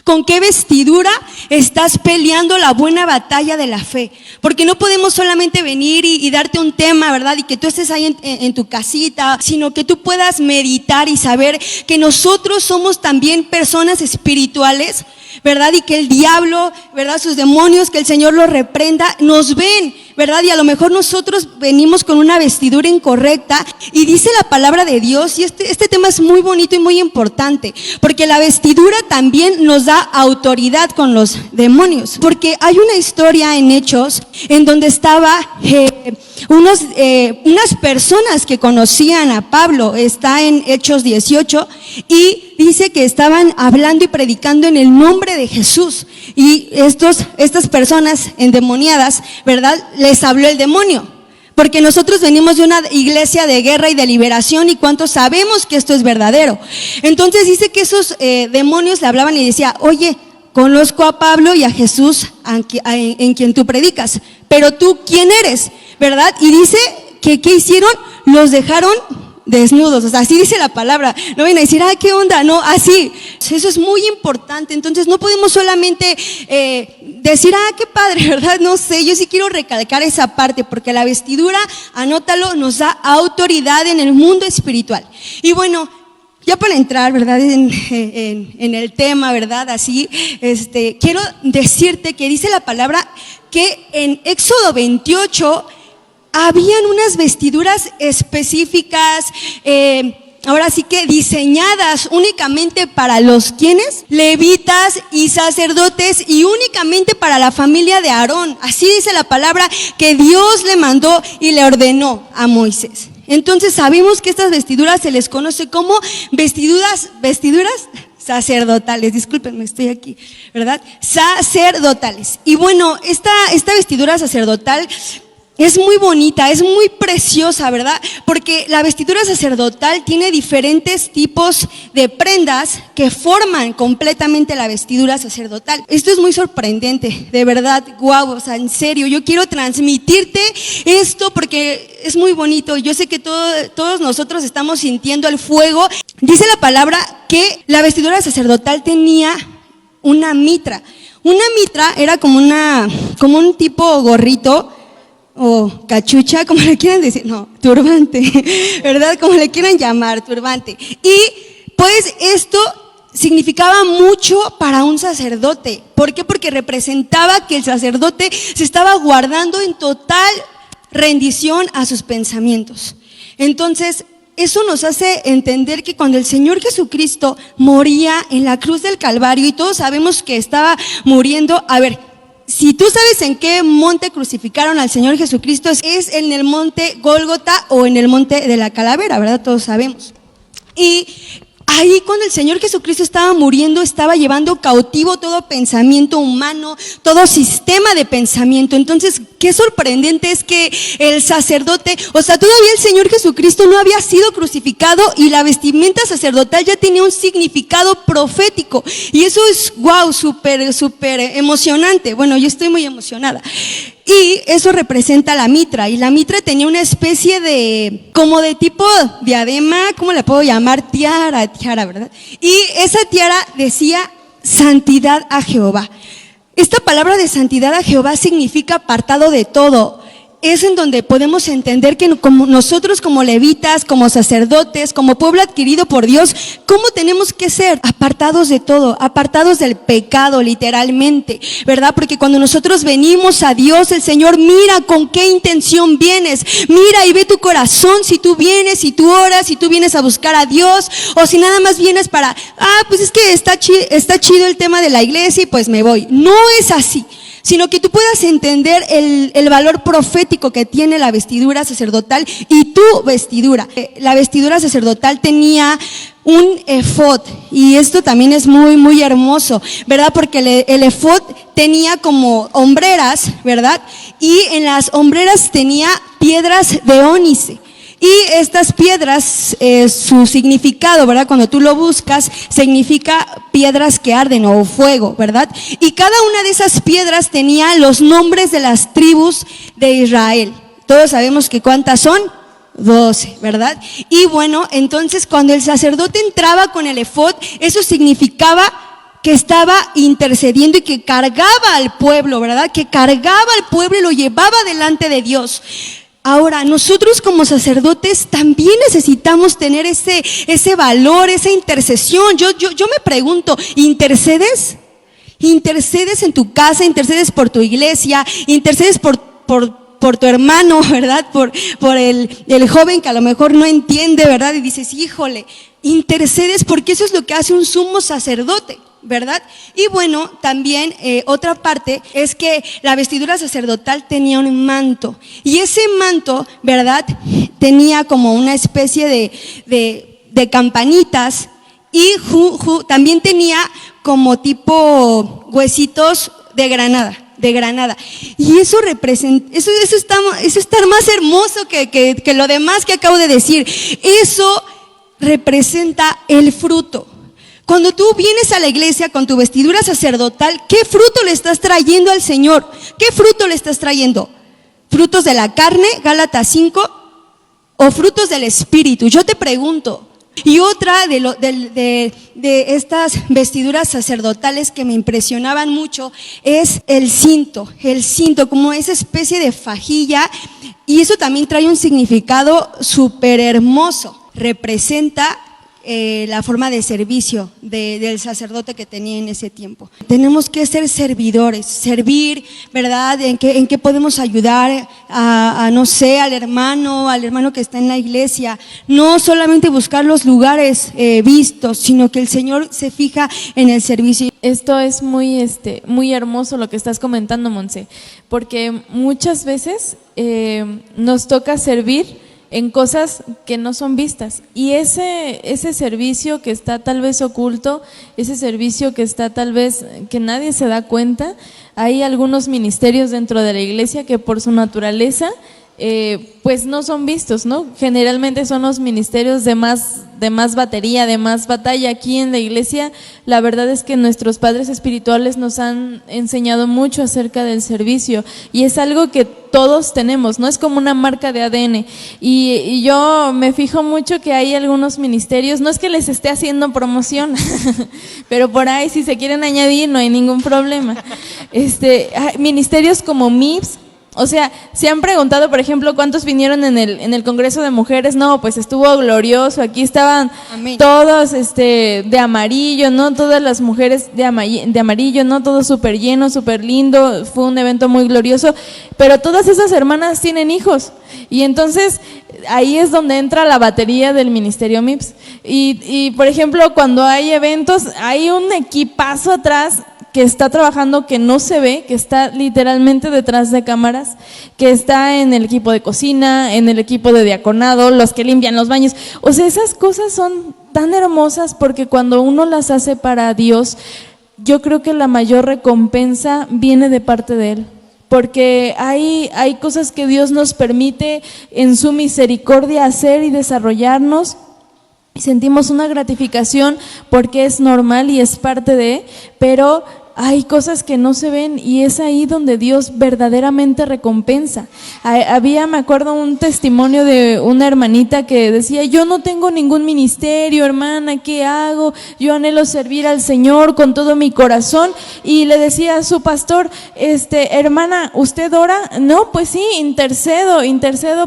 ¿Con qué vestidura estás peleando la buena batalla de la fe? Porque no podemos solamente venir y darte un tema, ¿verdad? Y que tú estés ahí en tu casita, sino que tú puedas meditar y saber que nosotros somos también personas espirituales, ¿verdad? Y que el diablo, ¿verdad? Sus demonios, que el Señor los reprenda, nos ven, ¿verdad? Y a lo mejor nosotros venimos con una vestidura incorrecta y dice la palabra de Dios, y este tema es muy bonito y muy importante, porque la vestidura también nos da autoridad con los demonios, porque hay una historia en Hechos en donde estaba unas personas que conocían a Pablo, está en Hechos 18, y dice que estaban hablando y predicando en el nombre de Jesús, y estas personas endemoniadas, ¿verdad? Les habló el demonio, porque nosotros venimos de una iglesia de guerra y de liberación, y cuántos sabemos que esto es verdadero. Entonces dice que esos demonios le hablaban y decía: oye, conozco a Pablo y a Jesús en quien tú predicas, pero tú, ¿quién eres? ¿Verdad? Y dice que ¿qué hicieron? Los dejaron desnudos, o sea, así dice la palabra. No vienen a decir, ¿qué onda? No, así. Eso es muy importante. Entonces no podemos solamente decir, qué padre, ¿verdad? No sé, yo sí quiero recalcar esa parte, porque la vestidura, anótalo, nos da autoridad en el mundo espiritual. Y bueno, ya para entrar, ¿verdad? En el tema, ¿verdad? Así, quiero decirte que dice la palabra que en Éxodo 28 habían unas vestiduras específicas, ahora sí que diseñadas únicamente para los ¿quiénes? Levitas y sacerdotes, y únicamente para la familia de Aarón. Así dice la palabra que Dios le mandó y le ordenó a Moisés. Entonces sabemos que estas vestiduras se les conoce como vestiduras sacerdotales, discúlpenme, estoy aquí, ¿verdad? Sacerdotales. Y bueno, esta vestidura sacerdotal es muy bonita, es muy preciosa, ¿verdad? Porque la vestidura sacerdotal tiene diferentes tipos de prendas que forman completamente la vestidura sacerdotal. Esto es muy sorprendente, de verdad, guau, o sea, en serio, yo quiero transmitirte esto porque es muy bonito. Yo sé que todos nosotros estamos sintiendo el fuego. Dice la palabra que la vestidura sacerdotal tenía una mitra. Una mitra era como un tipo gorrito, o cachucha, como le quieran decir, no, turbante, ¿verdad? Como le quieran llamar, turbante. Y pues esto significaba mucho para un sacerdote. ¿Por qué? Porque representaba que el sacerdote se estaba guardando en total rendición a sus pensamientos. Entonces, eso nos hace entender que cuando el Señor Jesucristo moría en la cruz del Calvario, y todos sabemos que estaba muriendo, si tú sabes en qué monte crucificaron al Señor Jesucristo, es en el monte Gólgota o en el monte de la calavera, ¿verdad? Todos sabemos. Y ahí cuando el Señor Jesucristo estaba muriendo, estaba llevando cautivo todo pensamiento humano, todo sistema de pensamiento. Entonces, qué sorprendente es que el sacerdote, o sea, todavía el Señor Jesucristo no había sido crucificado y la vestimenta sacerdotal ya tenía un significado profético. Y eso es, wow, súper emocionante. Bueno, yo estoy muy emocionada. Y eso representa la mitra, y la mitra tenía una especie de, como de tipo diadema, ¿cómo la puedo llamar? Tiara, ¿verdad? Y esa tiara decía santidad a Jehová. Esta palabra de santidad a Jehová significa apartado de todo. Es en donde podemos entender que como nosotros como levitas, como sacerdotes, como pueblo adquirido por Dios, ¿cómo tenemos que ser? Apartados de todo, apartados del pecado literalmente, ¿verdad? Porque cuando nosotros venimos a Dios, el Señor mira con qué intención vienes, mira y ve tu corazón, si tú vienes, si tú oras, si tú vienes a buscar a Dios, o si nada más vienes para, pues es que está chido el tema de la iglesia y pues me voy. No es así, sino que tú puedas entender el valor profético que tiene la vestidura sacerdotal y tu vestidura. La vestidura sacerdotal tenía un efod, y esto también es muy, muy hermoso, ¿verdad? Porque el efod tenía como hombreras, ¿verdad? Y en las hombreras tenía piedras de ónice. Y estas piedras, su significado, ¿verdad? Cuando tú lo buscas, significa piedras que arden o fuego, ¿verdad? Y cada una de esas piedras tenía los nombres de las tribus de Israel. Todos sabemos que ¿cuántas son? 12, ¿verdad? Y bueno, entonces cuando el sacerdote entraba con el efod, eso significaba que estaba intercediendo y que cargaba al pueblo, ¿verdad? Que cargaba al pueblo y lo llevaba delante de Dios. Ahora, nosotros como sacerdotes también necesitamos tener ese valor, esa intercesión. Yo me pregunto, ¿intercedes? ¿Intercedes en tu casa? ¿Intercedes por tu iglesia? ¿Intercedes por tu hermano, verdad? Por el joven que a lo mejor no entiende, ¿verdad? Y dices, híjole, intercedes, porque eso es lo que hace un sumo sacerdote, ¿verdad? Y bueno, también otra parte es que la vestidura sacerdotal tenía un manto, y ese manto, ¿verdad?, tenía como una especie de campanitas, y también tenía como tipo huesitos de granada. Y eso representa, eso está más hermoso que lo demás que acabo de decir. Eso representa el fruto. Cuando tú vienes a la iglesia con tu vestidura sacerdotal, ¿qué fruto le estás trayendo al Señor? ¿Qué fruto le estás trayendo? ¿Frutos de la carne, Gálatas 5? ¿O frutos del Espíritu? Yo te pregunto. Y otra de estas vestiduras sacerdotales que me impresionaban mucho es el cinto, como esa especie de fajilla, y eso también trae un significado súper hermoso. Representa la forma de servicio del sacerdote que tenía en ese tiempo. Tenemos que ser servidores, servir, ¿verdad? ¿En qué podemos ayudar no sé, al hermano que está en la iglesia? No solamente buscar los lugares vistos, sino que el Señor se fija en el servicio. Esto es muy hermoso lo que estás comentando, Monse, porque muchas veces nos toca servir en cosas que no son vistas, y ese servicio que está tal vez oculto, ese servicio que está tal vez que nadie se da cuenta, hay algunos ministerios dentro de la iglesia que por su naturaleza pues no son vistos, ¿no? Generalmente son los ministerios de más batería, de más batalla. Aquí en la iglesia, la verdad es que nuestros padres espirituales nos han enseñado mucho acerca del servicio, y es algo que todos tenemos, ¿no? Es como una marca de ADN, y yo me fijo mucho que hay algunos ministerios, no es que les esté haciendo promoción, pero por ahí si se quieren añadir no hay ningún problema. Hay ministerios como MIPS. O sea, se han preguntado, por ejemplo, ¿cuántos vinieron en el Congreso de Mujeres? No, pues estuvo glorioso, aquí estaban Amén. Todos de amarillo, ¿no? Todas las mujeres de amarillo, ¿no? Todo súper lleno, súper lindo, fue un evento muy glorioso, pero todas esas hermanas tienen hijos, y entonces ahí es donde entra la batería del Ministerio MIPS. Y por ejemplo, cuando hay eventos, hay un equipazo atrás que está trabajando, que no se ve, que está literalmente detrás de cámaras, que está en el equipo de cocina, en el equipo de diaconado, los que limpian los baños. O sea, esas cosas son tan hermosas, porque cuando uno las hace para Dios, yo creo que la mayor recompensa viene de parte de Él. Porque hay cosas que Dios nos permite en su misericordia hacer y desarrollarnos, y sentimos una gratificación porque es normal y es parte de, pero hay cosas que no se ven y es ahí donde Dios verdaderamente recompensa. Me acuerdo un testimonio de una hermanita que decía, yo no tengo ningún ministerio, hermana, ¿qué hago? Yo anhelo servir al Señor con todo mi corazón. Y le decía a su pastor, hermana, ¿usted ora? No, pues sí, intercedo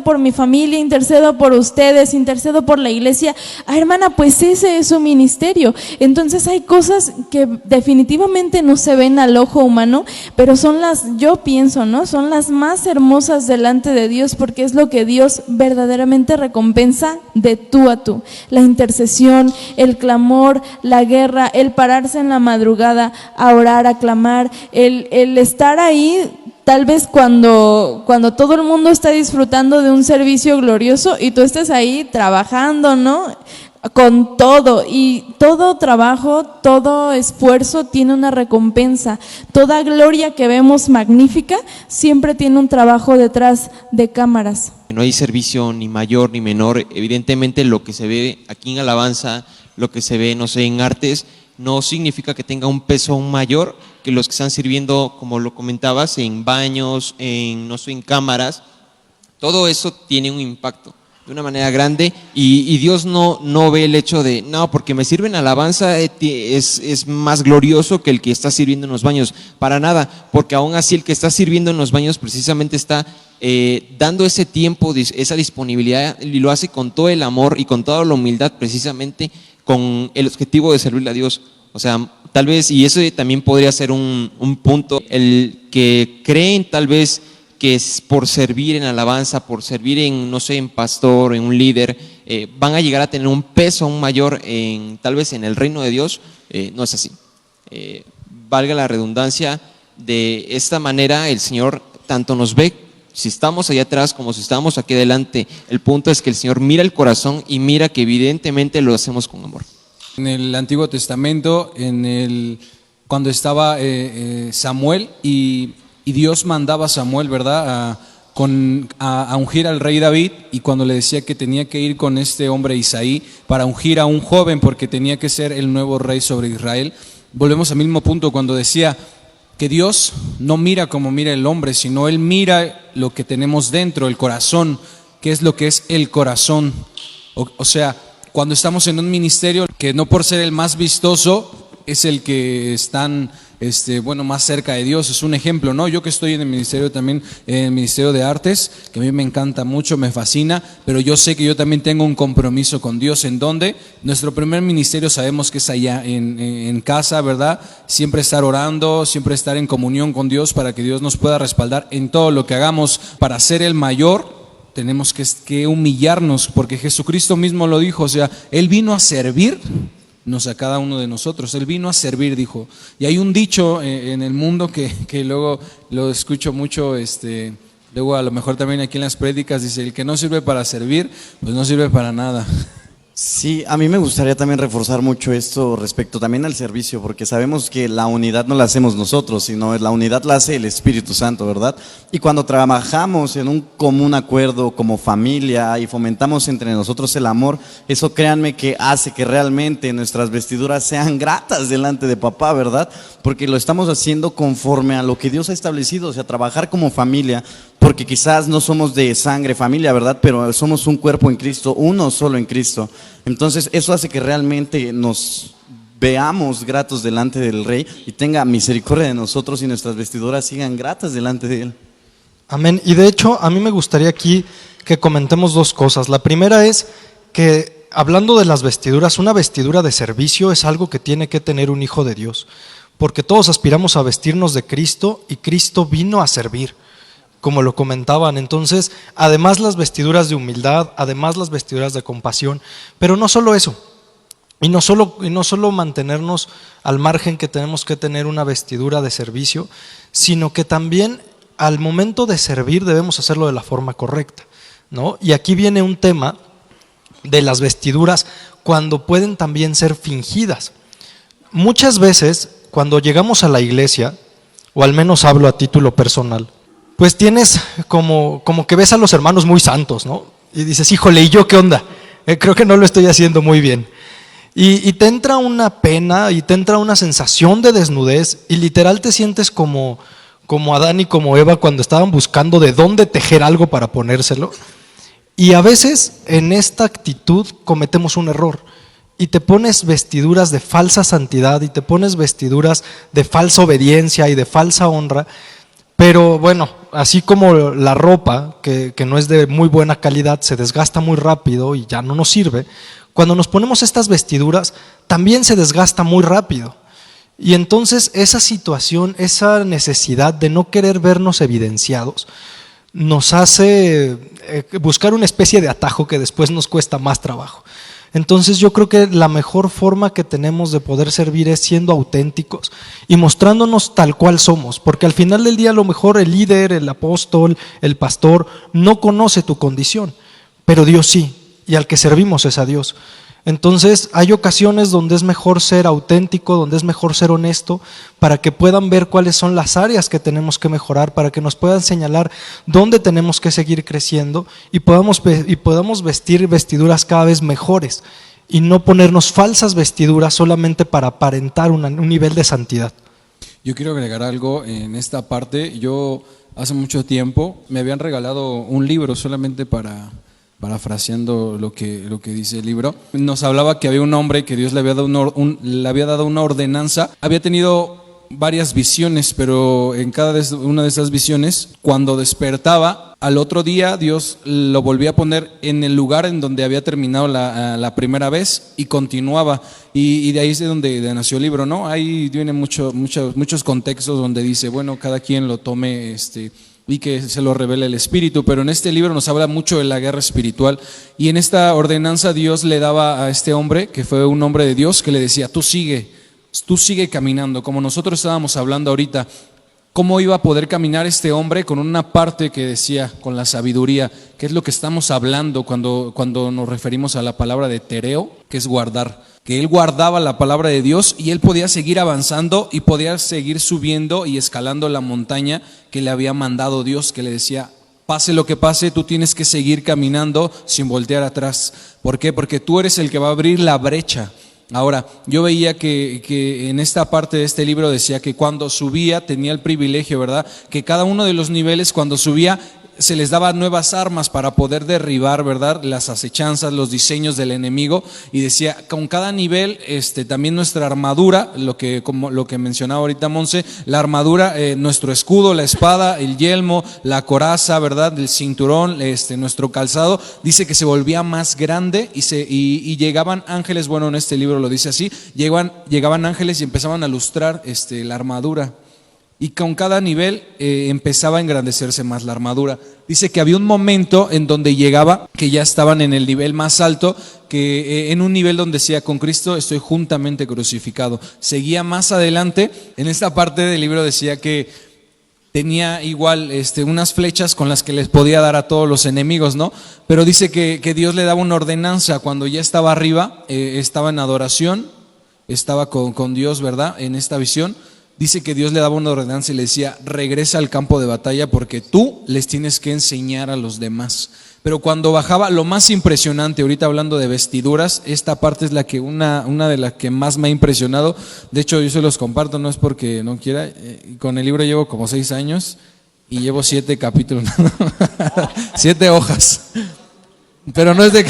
por mi familia, intercedo por ustedes, intercedo por la iglesia. Hermana, pues ese es su ministerio. Entonces hay cosas que definitivamente no se ven al ojo humano, pero yo pienso, ¿no? Son las más hermosas delante de Dios, porque es lo que Dios verdaderamente recompensa de tú a tú. La intercesión, el clamor, la guerra, el pararse en la madrugada a orar, a clamar, el estar ahí. Tal vez cuando todo el mundo está disfrutando de un servicio glorioso y tú estés ahí trabajando, ¿no? Con todo, y todo trabajo, todo esfuerzo tiene una recompensa. Toda gloria que vemos magnífica siempre tiene un trabajo detrás de cámaras. No hay servicio ni mayor ni menor. Evidentemente lo que se ve aquí en alabanza, lo que se ve, no sé, en artes, no significa que tenga un peso aún mayor que los que están sirviendo, como lo comentabas, en baños, en cámaras. Todo eso tiene un impacto de una manera grande, y Dios no ve el hecho de, no, porque me sirven alabanza es más glorioso que el que está sirviendo en los baños. Para nada, porque aún así el que está sirviendo en los baños precisamente está dando ese tiempo, esa disponibilidad, y lo hace con todo el amor y con toda la humildad, precisamente con el objetivo de servirle a Dios. O sea, tal vez, y eso también podría ser un punto, el que creen tal vez que es por servir en alabanza, por servir en, no sé, en pastor, en un líder, van a llegar a tener un peso aún mayor tal vez en el reino de Dios. No es así. Valga la redundancia, de esta manera el Señor tanto nos ve si estamos allá atrás como si estamos aquí adelante. El punto es que el Señor mira el corazón y mira que evidentemente lo hacemos con amor. En el Antiguo Testamento, cuando estaba Samuel y Dios mandaba a Samuel, ¿verdad?, a ungir al rey David, y cuando le decía que tenía que ir con este hombre Isaí para ungir a un joven porque tenía que ser el nuevo rey sobre Israel, volvemos al mismo punto cuando decía que Dios no mira como mira el hombre, sino Él mira lo que tenemos dentro, el corazón, que es lo que es el corazón. O sea, cuando estamos en un ministerio, que no por ser el más vistoso es el que están más cerca de Dios. Es un ejemplo, ¿no? Yo que estoy en el ministerio también, en el Ministerio de Artes, que a mí me encanta mucho, me fascina, pero yo sé que yo también tengo un compromiso con Dios, en donde nuestro primer ministerio sabemos que es allá en casa, ¿verdad? Siempre estar orando, siempre estar en comunión con Dios para que Dios nos pueda respaldar en todo lo que hagamos. Para ser el mayor tenemos que humillarnos, porque Jesucristo mismo lo dijo, o sea, Él vino a servir a cada uno de nosotros. Él vino a servir, dijo. Y hay un dicho en el mundo que luego lo escucho mucho, luego a lo mejor también aquí en las prédicas, dice: el que no sirve para servir, pues no sirve para nada. Sí, a mí me gustaría también reforzar mucho esto respecto también al servicio, porque sabemos que la unidad no la hacemos nosotros, sino la unidad la hace el Espíritu Santo, ¿verdad? Y cuando trabajamos en un común acuerdo como familia y fomentamos entre nosotros el amor, eso, créanme, que hace que realmente nuestras vestiduras sean gratas delante de papá, ¿verdad? Porque lo estamos haciendo conforme a lo que Dios ha establecido, o sea, trabajar como familia, porque quizás no somos de sangre familia, ¿verdad? Pero somos un cuerpo en Cristo, uno solo en Cristo. Entonces eso hace que realmente nos veamos gratos delante del Rey y tenga misericordia de nosotros y nuestras vestiduras sigan gratas delante de Él. Amén. Y de hecho, a mí me gustaría aquí que comentemos dos cosas. La primera es que, hablando de las vestiduras, una vestidura de servicio es algo que tiene que tener un hijo de Dios, porque todos aspiramos a vestirnos de Cristo y Cristo vino a servir, como lo comentaban. Entonces, además las vestiduras de humildad, además las vestiduras de compasión, pero no solo eso, y no solo mantenernos al margen que tenemos que tener una vestidura de servicio, sino que también al momento de servir debemos hacerlo de la forma correcta, ¿no? Y aquí viene un tema de las vestiduras cuando pueden también ser fingidas. Muchas veces cuando llegamos a la iglesia, o al menos hablo a título personal, pues tienes como que ves a los hermanos muy santos, ¿no? Y dices: híjole, ¿y yo qué onda? Creo que no lo estoy haciendo muy bien. Y te entra una pena y te entra una sensación de desnudez y literal te sientes como Adán y como Eva cuando estaban buscando de dónde tejer algo para ponérselo. Y a veces en esta actitud cometemos un error y te pones vestiduras de falsa santidad y te pones vestiduras de falsa obediencia y de falsa honra. Pero bueno, así como la ropa, que no es de muy buena calidad, se desgasta muy rápido y ya no nos sirve, cuando nos ponemos estas vestiduras también se desgasta muy rápido. Y entonces esa situación, esa necesidad de no querer vernos evidenciados, nos hace buscar una especie de atajo que después nos cuesta más trabajo. Entonces yo creo que la mejor forma que tenemos de poder servir es siendo auténticos y mostrándonos tal cual somos, porque al final del día a lo mejor el líder, el apóstol, el pastor no conoce tu condición, pero Dios sí, y al que servimos es a Dios. Entonces hay ocasiones donde es mejor ser auténtico, donde es mejor ser honesto, para que puedan ver cuáles son las áreas que tenemos que mejorar, para que nos puedan señalar dónde tenemos que seguir creciendo y podamos vestir vestiduras cada vez mejores y no ponernos falsas vestiduras solamente para aparentar un nivel de santidad. Yo quiero agregar algo en esta parte. Yo hace mucho tiempo me habían regalado un libro solamente parafraseando lo que dice el libro. Nos hablaba que había un hombre que Dios le había dado una ordenanza. Había tenido varias visiones, pero en cada una de esas visiones, cuando despertaba, al otro día Dios lo volvía a poner en el lugar en donde había terminado la primera vez y continuaba. Y de ahí es de donde nació el libro, ¿no? Ahí vienen muchos contextos donde dice, bueno, cada quien lo tome y que se lo revele el Espíritu, pero en este libro nos habla mucho de la guerra espiritual, y en esta ordenanza Dios le daba a este hombre, que fue un hombre de Dios, que le decía, tú sigue caminando, como nosotros estábamos hablando ahorita. ¿Cómo iba a poder caminar este hombre? Con una parte que decía, con la sabiduría, que es lo que estamos hablando cuando nos referimos a la palabra de tereo, que es guardar, que él guardaba la palabra de Dios y él podía seguir avanzando y podía seguir subiendo y escalando la montaña que le había mandado Dios, que le decía, pase lo que pase, tú tienes que seguir caminando sin voltear atrás. ¿Por qué? Porque tú eres el que va a abrir la brecha. Ahora, yo veía que en esta parte de este libro decía que cuando subía tenía el privilegio, ¿verdad? Que cada uno de los niveles cuando subía se les daba nuevas armas para poder derribar, ¿verdad?, las acechanzas, los diseños del enemigo, y decía, con cada nivel, también nuestra armadura, lo que mencionaba ahorita Monse, la armadura, nuestro escudo, la espada, el yelmo, la coraza, ¿verdad?, el cinturón, nuestro calzado, dice que se volvía más grande y llegaban ángeles, bueno, en este libro lo dice así, llegaban ángeles y empezaban a lustrar la armadura. Y con cada nivel empezaba a engrandecerse más la armadura. Dice que había un momento en donde llegaba, que ya estaban en el nivel más alto, que en un nivel donde decía, con Cristo estoy juntamente crucificado. Seguía más adelante, en esta parte del libro decía que tenía igual unas flechas con las que les podía dar a todos los enemigos, ¿no? Pero dice que Dios le daba una ordenanza cuando ya estaba arriba, estaba en adoración, estaba con Dios, ¿verdad?, en esta visión. Dice que Dios le daba una ordenanza y le decía, regresa al campo de batalla porque tú les tienes que enseñar a los demás. Pero cuando bajaba, lo más impresionante, ahorita hablando de vestiduras, esta parte es la que una de las que más me ha impresionado. De hecho, yo se los comparto, no es porque no quiera. Con el libro llevo como 6 años y llevo 7 capítulos, 7 hojas. Pero no es de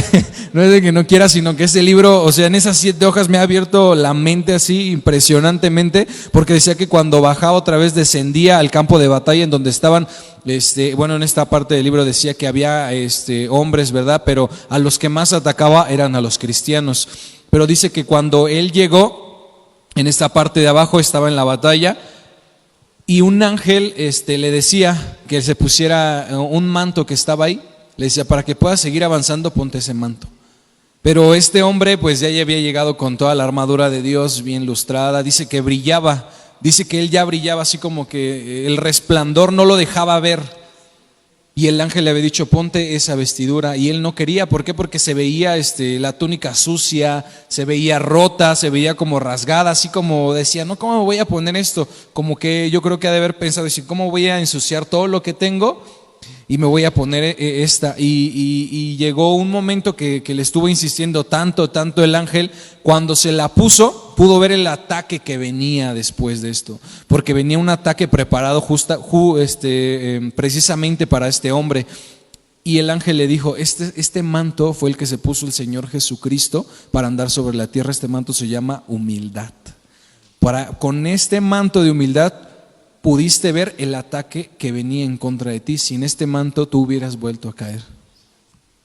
que no quiera, sino que ese libro, o sea, en esas 7 hojas me ha abierto la mente así impresionantemente, porque decía que cuando bajaba otra vez descendía al campo de batalla en donde estaban, bueno, en esta parte del libro decía que había hombres, ¿verdad? Pero a los que más atacaba eran a los cristianos. Pero dice que cuando él llegó, en esta parte de abajo estaba en la batalla, y un ángel le decía que se pusiera un manto que estaba ahí. Le decía, para que puedas seguir avanzando, ponte ese manto. Pero este hombre pues ya había llegado con toda la armadura de Dios bien lustrada. Dice que brillaba, dice que él ya brillaba así como que el resplandor no lo dejaba ver. Y el ángel le había dicho, ponte esa vestidura. Y él no quería, ¿por qué? Porque se veía la túnica sucia, se veía rota, se veía como rasgada, así como decía, no, ¿cómo me voy a poner esto? Como que yo creo que ha de haber pensado, decir, ¿cómo voy a ensuciar todo lo que tengo? y me voy a poner esta. Y llegó un momento que le estuvo insistiendo tanto el ángel. Cuando se la puso, pudo ver el ataque que venía después de esto, porque venía un ataque preparado precisamente para este hombre. Y el ángel le dijo, este manto fue el que se puso el Señor Jesucristo para andar sobre la tierra. Este manto se llama humildad. Con este manto de humildad pudiste ver el ataque que venía en contra de ti. Sin este manto tú hubieras vuelto a caer.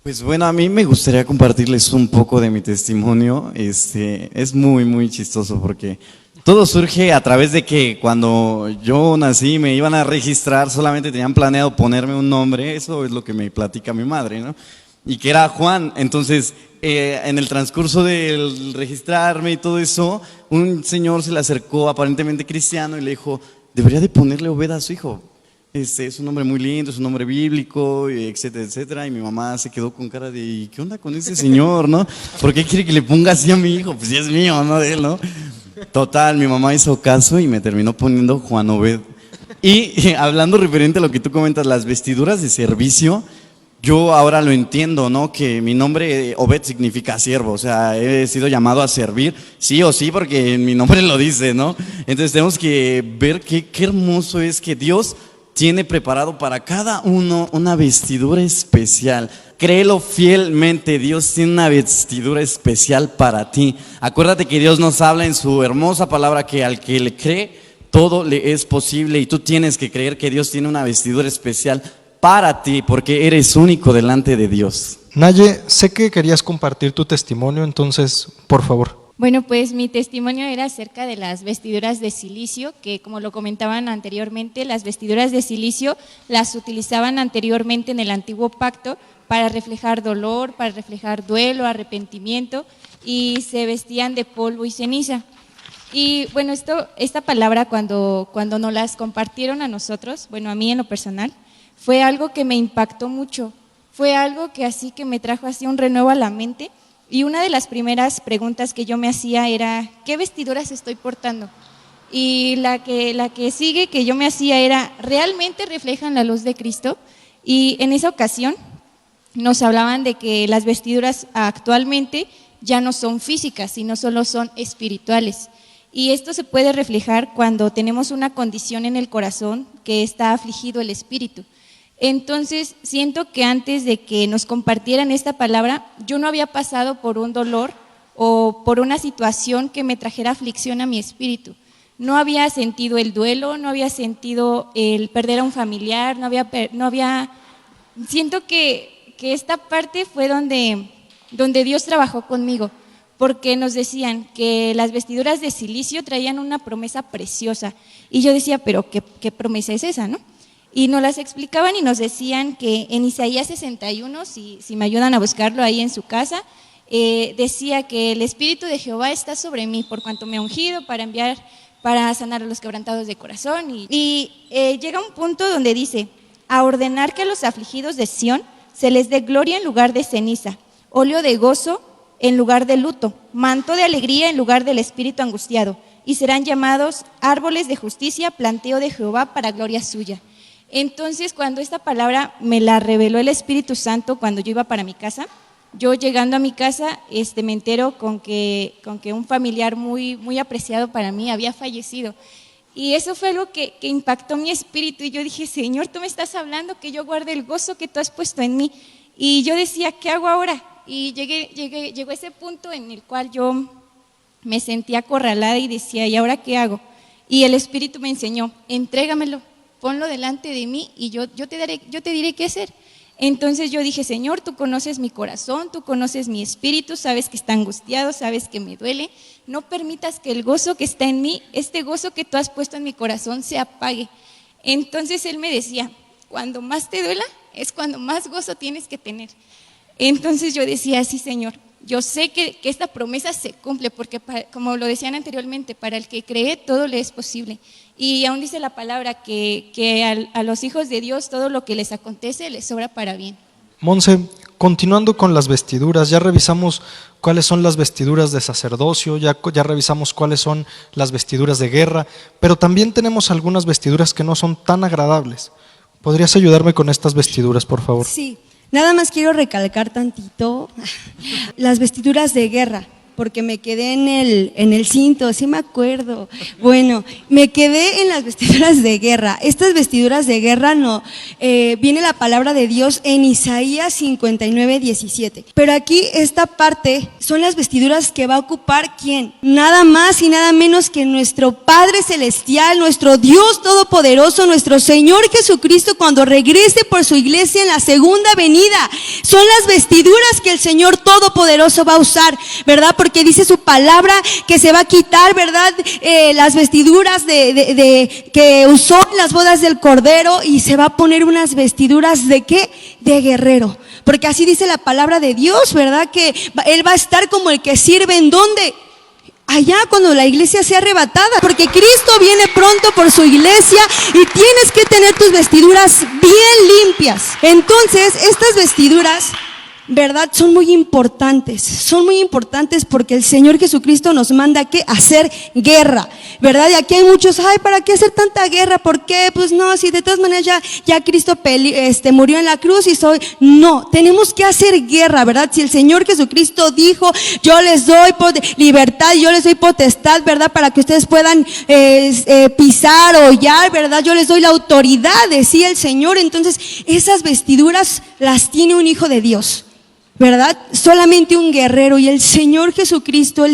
Pues bueno, a mí me gustaría compartirles un poco de mi testimonio. Es muy, muy chistoso porque todo surge a través de que cuando yo nací me iban a registrar, solamente tenían planeado ponerme un nombre, eso es lo que me platica mi madre, ¿no? Y que era Juan. Entonces, en el transcurso del registrarme y todo eso, un señor se le acercó, aparentemente cristiano, y le dijo, debería de ponerle Obed a su hijo. Es un nombre muy lindo, es un nombre bíblico, etcétera, etcétera. Y mi mamá se quedó con cara de, ¿qué onda con ese señor, no? ¿Por qué quiere que le ponga así a mi hijo? Pues si es mío, no de él, ¿no? Total, mi mamá hizo caso y me terminó poniendo Juan Obed. Y hablando referente a lo que tú comentas, las vestiduras de servicio, yo ahora lo entiendo, ¿no? Que mi nombre Obed significa siervo, o sea, he sido llamado a servir, sí o sí, porque mi nombre lo dice, ¿no? Entonces tenemos que ver qué hermoso es que Dios tiene preparado para cada uno una vestidura especial. Créelo fielmente, Dios tiene una vestidura especial para ti. Acuérdate que Dios nos habla en su hermosa palabra que al que le cree, todo le es posible, y tú tienes que creer que Dios tiene una vestidura especial para ti, porque eres único delante de Dios. Naye, sé que querías compartir tu testimonio, entonces, por favor. Bueno, pues mi testimonio era acerca de las vestiduras de silicio, que como lo comentaban anteriormente, las vestiduras de silicio las utilizaban anteriormente en el antiguo pacto para reflejar dolor, para reflejar duelo, arrepentimiento, y se vestían de polvo y ceniza. Y bueno, esta palabra cuando nos las compartieron a nosotros, bueno, a mí en lo personal, fue algo que me impactó mucho, fue algo que así que me trajo así un renuevo a la mente. Y una de las primeras preguntas que yo me hacía era, ¿qué vestiduras estoy portando? Y la que sigue que yo me hacía era, ¿realmente reflejan la luz de Cristo? Y en esa ocasión nos hablaban de que las vestiduras actualmente ya no son físicas, sino solo son espirituales. Y esto se puede reflejar cuando tenemos una condición en el corazón que está afligido el espíritu. Entonces, siento que antes de que nos compartieran esta palabra, yo no había pasado por un dolor o por una situación que me trajera aflicción a mi espíritu. No había sentido el duelo, no había sentido el perder a un familiar, siento que esta parte fue donde Dios trabajó conmigo, porque nos decían que las vestiduras de silicio traían una promesa preciosa. Y yo decía, pero ¿qué promesa es esa, no? Y nos las explicaban y nos decían que en Isaías 61, si me ayudan a buscarlo ahí en su casa, decía que el Espíritu de Jehová está sobre mí por cuanto me ha ungido para sanar a los quebrantados de corazón. Y llega un punto donde dice, a ordenar que a los afligidos de Sión se les dé gloria en lugar de ceniza, óleo de gozo en lugar de luto, manto de alegría en lugar del espíritu angustiado, y serán llamados árboles de justicia, planteo de Jehová para gloria suya. Entonces, cuando esta palabra me la reveló el Espíritu Santo cuando yo iba para mi casa, yo llegando a mi casa me entero con que un familiar muy, muy apreciado para mí había fallecido. Y eso fue algo que impactó mi espíritu, y yo dije, Señor, tú me estás hablando que yo guarde el gozo que tú has puesto en mí. Y yo decía, ¿qué hago ahora? Y llegó ese punto en el cual yo me sentía acorralada y decía, ¿y ahora qué hago? Y el Espíritu me enseñó, entrégamelo, ponlo delante de mí y yo te diré qué hacer. Entonces yo dije, Señor, tú conoces mi corazón, tú conoces mi espíritu, sabes que está angustiado, sabes que me duele. No permitas que el gozo que está en mí, este gozo que tú has puesto en mi corazón, se apague. Entonces Él me decía, cuando más te duela, es cuando más gozo tienes que tener. Entonces yo decía, sí, Señor, yo sé que esta promesa se cumple, porque como lo decían anteriormente, para el que cree todo le es posible. Y aún dice la palabra que a los hijos de Dios todo lo que les acontece les obra para bien. Monse, continuando con las vestiduras, ya revisamos cuáles son las vestiduras de sacerdocio, ya revisamos cuáles son las vestiduras de guerra, pero también tenemos algunas vestiduras que no son tan agradables. ¿Podrías ayudarme con estas vestiduras, por favor? Sí, nada más quiero recalcar tantito las vestiduras de guerra, porque me quedé en el cinto, sí me acuerdo. Bueno, me quedé en las vestiduras de guerra. Estas vestiduras de guerra viene la palabra de Dios en Isaías 59:17. Pero aquí esta parte son las vestiduras que va a ocupar ¿quién? Nada más y nada menos que nuestro Padre Celestial, nuestro Dios Todopoderoso, nuestro Señor Jesucristo cuando regrese por su iglesia en la segunda venida. Son las vestiduras que el Señor Todopoderoso va a usar, ¿verdad? Porque dice su palabra que se va a quitar, ¿verdad? Las vestiduras que usó en las bodas del Cordero y se va a poner unas vestiduras ¿de qué? De guerrero. Porque así dice la palabra de Dios, ¿verdad? Que Él va a estar como el que sirve ¿en dónde? Allá cuando la iglesia sea arrebatada, porque Cristo viene pronto por su iglesia y tienes que tener tus vestiduras bien limpias. Entonces, estas vestiduras, ¿verdad? Son muy importantes porque el Señor Jesucristo nos manda ¿qué? Hacer guerra, ¿verdad? Y aquí hay muchos, ay, ¿para qué hacer tanta guerra? ¿Por qué? Pues no, si de todas maneras ya Cristo murió en la cruz y no, tenemos que hacer guerra, ¿verdad? Si el Señor Jesucristo dijo, yo les doy libertad, yo les doy potestad, ¿verdad? Para que ustedes puedan pisar, hollar, ¿verdad? Yo les doy la autoridad, decía el Señor. Entonces, esas vestiduras las tiene un hijo de Dios, ¿verdad? Solamente un guerrero. Y el Señor Jesucristo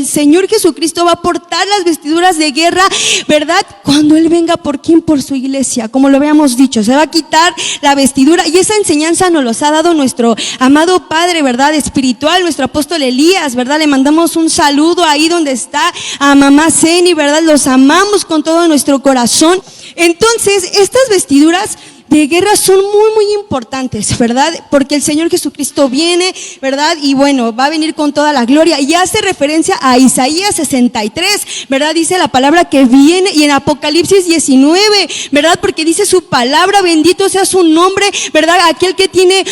va a portar las vestiduras de guerra, ¿verdad? Cuando Él venga, ¿por quién? Por su iglesia, como lo habíamos dicho. Se va a quitar la vestidura y esa enseñanza nos los ha dado nuestro amado Padre, ¿verdad? Espiritual, nuestro apóstol Elías, ¿verdad? Le mandamos un saludo ahí donde está a mamá Ceni, ¿verdad? Los amamos con todo nuestro corazón. Entonces, estas vestiduras de guerra son muy importantes, ¿verdad? Porque el Señor Jesucristo viene, ¿verdad? Y bueno, va a venir con toda la gloria. Y hace referencia a Isaías 63, ¿verdad? Dice la palabra que viene, y en Apocalipsis 19, ¿verdad? Porque dice su palabra, bendito sea su nombre, ¿verdad? Aquel que tiene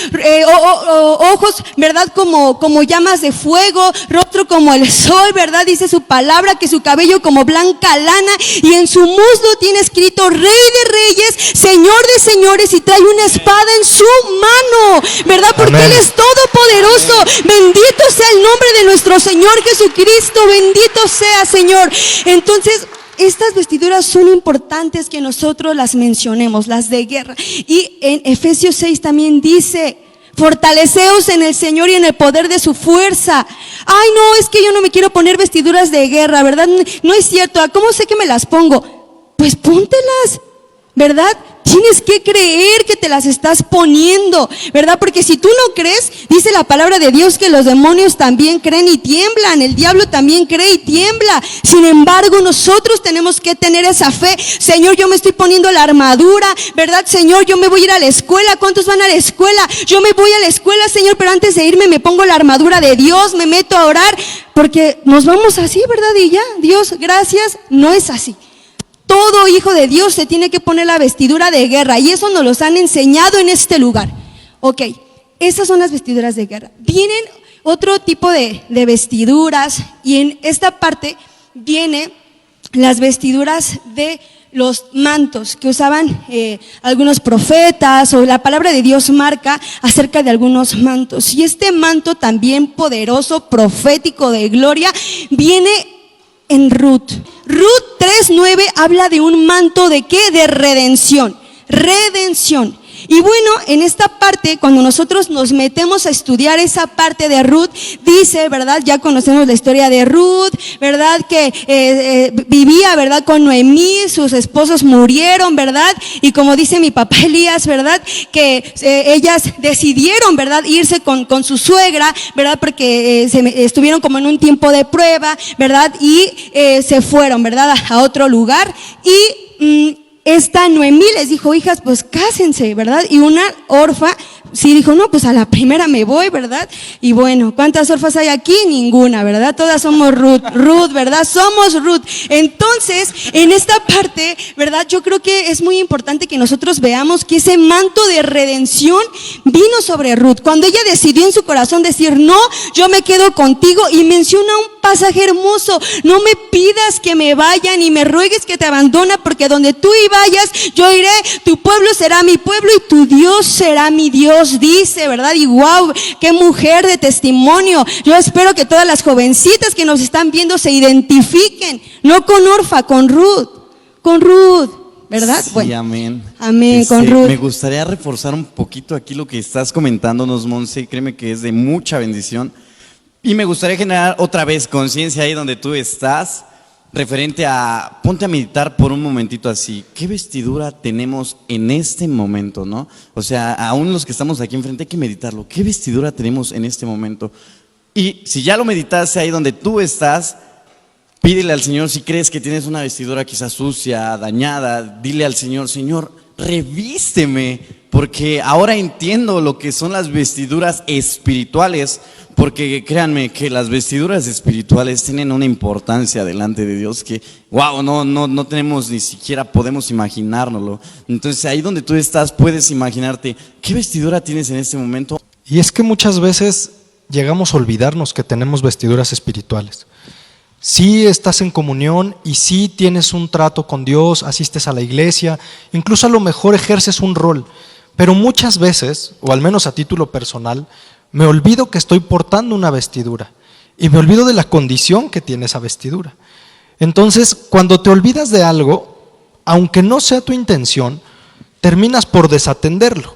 ojos, ¿verdad? Como llamas de fuego, rostro como el sol, ¿verdad? Dice su palabra que su cabello como blanca lana, y en su muslo tiene escrito Rey de Reyes, Señor de Señores, y trae una espada en su mano, ¿verdad? Porque Amén. Él es todopoderoso. Bendito sea el nombre de nuestro Señor Jesucristo, bendito sea, Señor. Entonces, estas vestiduras son importantes que nosotros las mencionemos, las de guerra. Y en Efesios 6 también dice: fortaleceos en el Señor y en el poder de su fuerza. Ay, no, es que yo no me quiero poner vestiduras de guerra, ¿verdad? No es cierto. ¿Cómo sé que me las pongo? Pues póntelas, ¿verdad? Tienes que creer que te las estás poniendo, ¿verdad? Porque si tú no crees, dice la palabra de Dios que los demonios también creen y tiemblan, el diablo también cree y tiembla. Sin embargo, nosotros tenemos que tener esa fe. Señor, yo me estoy poniendo la armadura, ¿verdad? Señor, yo me voy a ir a la escuela. ¿Cuántos van a la escuela? Yo me voy a la escuela, Señor, pero antes de irme me pongo la armadura de Dios, me meto a orar, porque nos vamos así, ¿verdad? Y ya, Dios, gracias. No es así. Todo hijo de Dios se tiene que poner la vestidura de guerra, y eso nos los han enseñado en este lugar. Ok, esas son las vestiduras de guerra. Vienen otro tipo de vestiduras, y en esta parte vienen las vestiduras de los mantos que usaban algunos profetas, o la palabra de Dios marca acerca de algunos mantos. Y este manto también poderoso, profético, de gloria, viene en Ruth. Ruth 3:9 habla de un manto de ¿qué? De redención. Redención. Y bueno, en esta parte, cuando nosotros nos metemos a estudiar esa parte de Ruth, dice, ¿verdad? Ya conocemos la historia de Ruth, ¿verdad? Que vivía, ¿verdad? Con Noemí, sus esposos murieron, ¿verdad? Y como dice mi papá Elías, ¿verdad? Que ellas decidieron, ¿verdad? Irse con su suegra, ¿verdad? Porque estuvieron como en un tiempo de prueba, ¿verdad? Y se fueron, ¿verdad? A otro lugar. Y esta Noemí les dijo: hijas, pues cásense, ¿verdad? Y una orfa sí dijo, no, pues a la primera me voy, ¿verdad? Y bueno, ¿cuántas orfas hay aquí? Ninguna, ¿verdad? Todas somos Ruth, ¿verdad? Somos Ruth. Entonces, en esta parte, ¿verdad? Yo creo que es muy importante que nosotros veamos que ese manto de redención vino sobre Ruth. Cuando ella decidió en su corazón decir, no, yo me quedo contigo, y menciona un pasaje hermoso: no me pidas que me vaya, ni me ruegues que te abandone, porque donde tú y vayas, yo iré, tu pueblo será mi pueblo y tu Dios será mi Dios, dice, ¿verdad? Y wow, qué mujer de testimonio. Yo espero que todas las jovencitas que nos están viendo se identifiquen, no con Orfa, con Ruth, ¿verdad? Sí, bueno, amén. Amén, con Ruth. Me gustaría reforzar un poquito aquí lo que estás comentándonos, Monse. Créeme que es de mucha bendición. Y me gustaría generar otra vez conciencia ahí donde tú estás, referente a, ponte a meditar por un momentito así, ¿qué vestidura tenemos en este momento, no? O sea, aún los que estamos aquí enfrente hay que meditarlo, ¿qué vestidura tenemos en este momento? Y si ya lo meditaste ahí donde tú estás, pídele al Señor, si crees que tienes una vestidura quizás sucia, dañada, dile al Señor, Señor, revísteme, porque ahora entiendo lo que son las vestiduras espirituales, porque créanme que las vestiduras espirituales tienen una importancia delante de Dios que, wow, no tenemos, ni siquiera podemos imaginárnoslo. Entonces ahí donde tú estás puedes imaginarte, ¿qué vestidura tienes en este momento? Y es que muchas veces llegamos a olvidarnos que tenemos vestiduras espirituales. Sí estás en comunión y sí tienes un trato con Dios, asistes a la iglesia, incluso a lo mejor ejerces un rol, pero muchas veces, o al menos a título personal, me olvido que estoy portando una vestidura y me olvido de la condición que tiene esa vestidura. Entonces, cuando te olvidas de algo, aunque no sea tu intención, terminas por desatenderlo.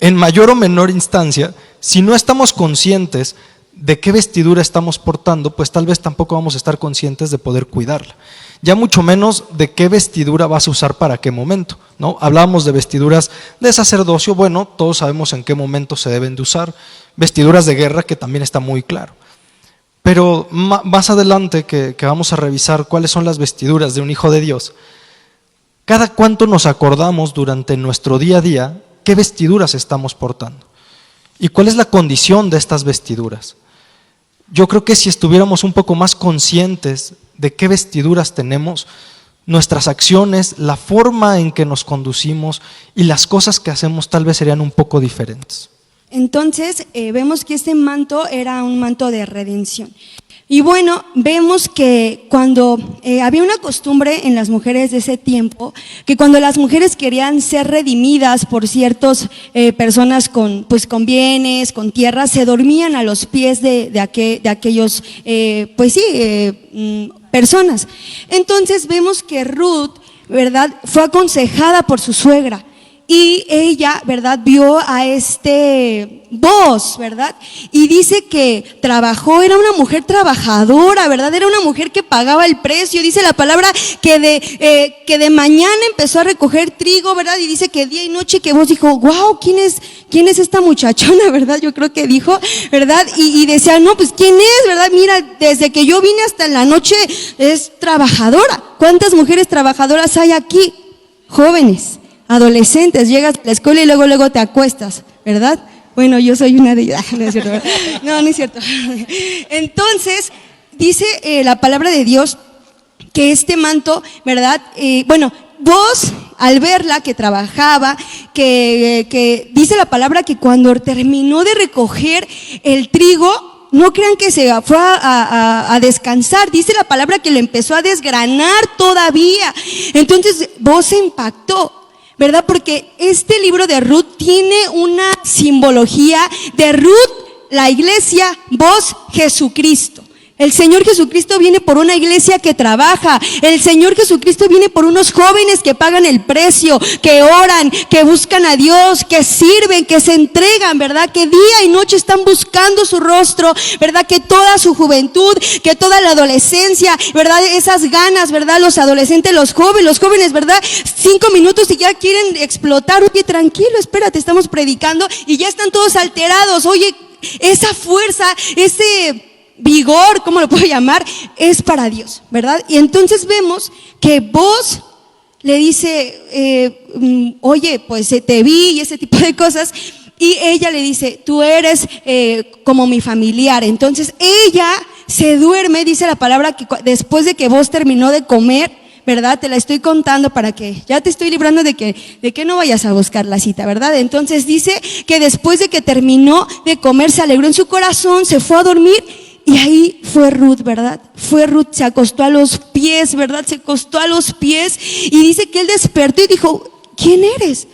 En mayor o menor instancia, si no estamos conscientes de qué vestidura estamos portando, pues tal vez tampoco vamos a estar conscientes de poder cuidarla. Ya mucho menos de qué vestidura vas a usar para qué momento, ¿no? Hablábamos de vestiduras de sacerdocio, bueno, todos sabemos en qué momento se deben de usar. Vestiduras de guerra, que también está muy claro. Pero más adelante que vamos a revisar cuáles son las vestiduras de un hijo de Dios, cada cuánto nos acordamos durante nuestro día a día qué vestiduras estamos portando y cuál es la condición de estas vestiduras. Yo creo que si estuviéramos un poco más conscientes de qué vestiduras tenemos, nuestras acciones, la forma en que nos conducimos y las cosas que hacemos tal vez serían un poco diferentes. Entonces vemos que este manto era un manto de redención. Y bueno, vemos que cuando había una costumbre en las mujeres de ese tiempo, que cuando las mujeres querían ser redimidas por ciertas personas con bienes, con tierras, se dormían a los pies de aquellos, personas. Entonces vemos que Ruth, ¿verdad?, fue aconsejada por su suegra. Y ella, ¿verdad?, vio a Boaz, ¿verdad? Y dice que trabajó, era una mujer trabajadora, ¿verdad? Era una mujer que pagaba el precio. Dice la palabra que de mañana empezó a recoger trigo, ¿verdad? Y dice que día y noche, que Boaz dijo, wow, ¿quién es esta muchachona, verdad? Yo creo que dijo, ¿verdad? Y decía, no, pues ¿quién es, verdad? Mira, desde que yo vine hasta en la noche es trabajadora. ¿Cuántas mujeres trabajadoras hay aquí? Jóvenes, adolescentes, llegas a la escuela y luego te acuestas, ¿verdad? Bueno, yo soy una de ellas. No es cierto, ¿verdad? No es cierto. Entonces, dice la palabra de Dios que este manto, ¿verdad? Boaz, al verla que trabajaba, que dice la palabra que cuando terminó de recoger el trigo, no crean que se fue a descansar, dice la palabra que lo empezó a desgranar todavía. Entonces Boaz se impactó, ¿verdad? Porque este libro de Ruth tiene una simbología de Ruth, la iglesia, Boaz, Jesucristo. El Señor Jesucristo viene por una iglesia que trabaja. El Señor Jesucristo viene por unos jóvenes que pagan el precio, que oran, que buscan a Dios, que sirven, que se entregan, ¿verdad? Que día y noche están buscando su rostro, ¿verdad? Que toda su juventud, que toda la adolescencia, ¿verdad? Esas ganas, ¿verdad? Los adolescentes, los jóvenes, ¿verdad? 5 minutos y ya quieren explotar. Oye, tranquilo, espérate, estamos predicando y ya están todos alterados. Oye, esa fuerza, ese vigor, ¿cómo lo puedo llamar? Es para Dios, ¿verdad? Y entonces vemos que Boaz le dice, oye, pues te vi y ese tipo de cosas. y ella le dice, tú eres como mi familiar. Entonces ella se duerme, dice la palabra, que después de que Booz terminó de comer, ¿verdad? Te la estoy contando para que ya te estoy librando de que no vayas a buscar la cita, ¿verdad? Entonces dice que después de que terminó de comer, se alegró en su corazón, se fue a dormir y ahí fue Ruth, ¿verdad? Fue Ruth, se acostó a los pies, ¿verdad? Se acostó a los pies y dice que él despertó y dijo, ¿quién eres?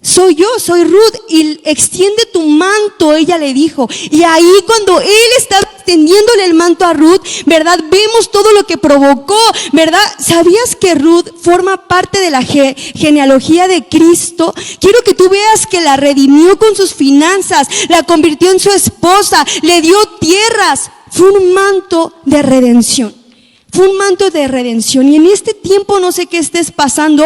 Soy yo, soy Ruth, y extiende tu manto, ella le dijo. Y ahí cuando él estaba extendiéndole el manto a Ruth, ¿verdad? Vemos todo lo que provocó, ¿verdad? ¿Sabías que Ruth forma parte de la genealogía de Cristo? Quiero que tú veas que la redimió con sus finanzas, la convirtió en su esposa, le dio tierras. Fue un manto de redención. Fue un manto de redención. Y en este tiempo no sé qué estés pasando,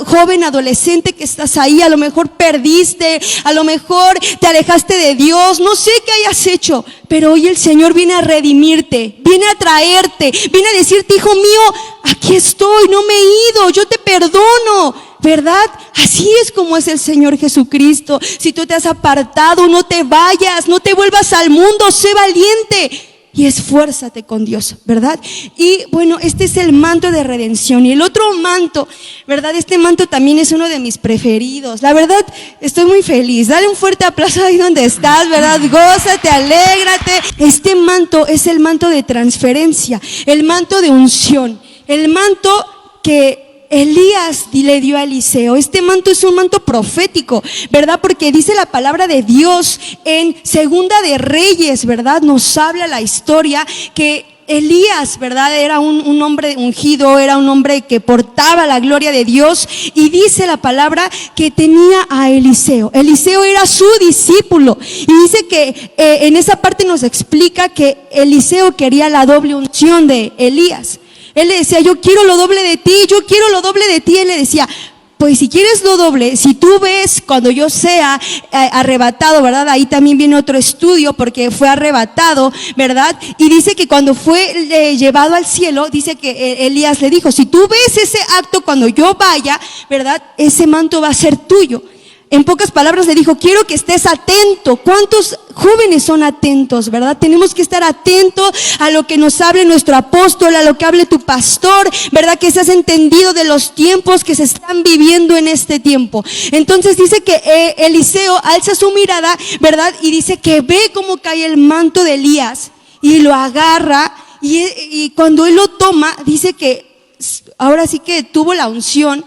joven, adolescente que estás ahí, a lo mejor perdiste, a lo mejor te alejaste de Dios, no sé qué hayas hecho, pero hoy el Señor viene a redimirte, viene a traerte, viene a decirte, hijo mío, aquí estoy, no me he ido, yo te perdono, ¿verdad? Así es como es el Señor Jesucristo. Si tú te has apartado, no te vayas, no te vuelvas al mundo, sé valiente y esfuérzate con Dios, ¿verdad? Y bueno, este es el manto de redención. Y el otro manto, ¿verdad? Este manto también es uno de mis preferidos. La verdad, estoy muy feliz. Dale un fuerte aplauso ahí donde estás, ¿verdad? Gózate, alégrate. Este manto es el manto de transferencia, el manto de unción, el manto que Elías le dio a Eliseo. Este manto es un manto profético, ¿verdad? Porque dice la palabra de Dios en Segunda de Reyes, ¿verdad? Nos habla la historia que Elías, ¿verdad? Era un hombre ungido, era un hombre que portaba la gloria de Dios, y dice la palabra que tenía a Eliseo. Eliseo era su discípulo, y dice que en esa parte nos explica que Eliseo quería la doble unción de Elías. Él le decía, yo quiero lo doble de ti, yo quiero lo doble de ti. Él le decía, pues si quieres lo doble, si tú ves cuando yo sea arrebatado, ¿verdad? Ahí también viene otro estudio porque fue arrebatado, ¿verdad? Y dice que cuando fue llevado al cielo, dice que Elías le dijo, si tú ves ese acto cuando yo vaya, ¿verdad? Ese manto va a ser tuyo. En pocas palabras le dijo, quiero que estés atento. ¿Cuántos jóvenes son atentos, verdad? Tenemos que estar atentos a lo que nos hable nuestro apóstol, a lo que hable tu pastor, ¿verdad? Que seas entendido de los tiempos que se están viviendo en este tiempo. Entonces dice que Eliseo alza su mirada, ¿verdad? Y dice que ve cómo cae el manto de Elías y lo agarra, y cuando él lo toma, dice que ahora sí que tuvo la unción,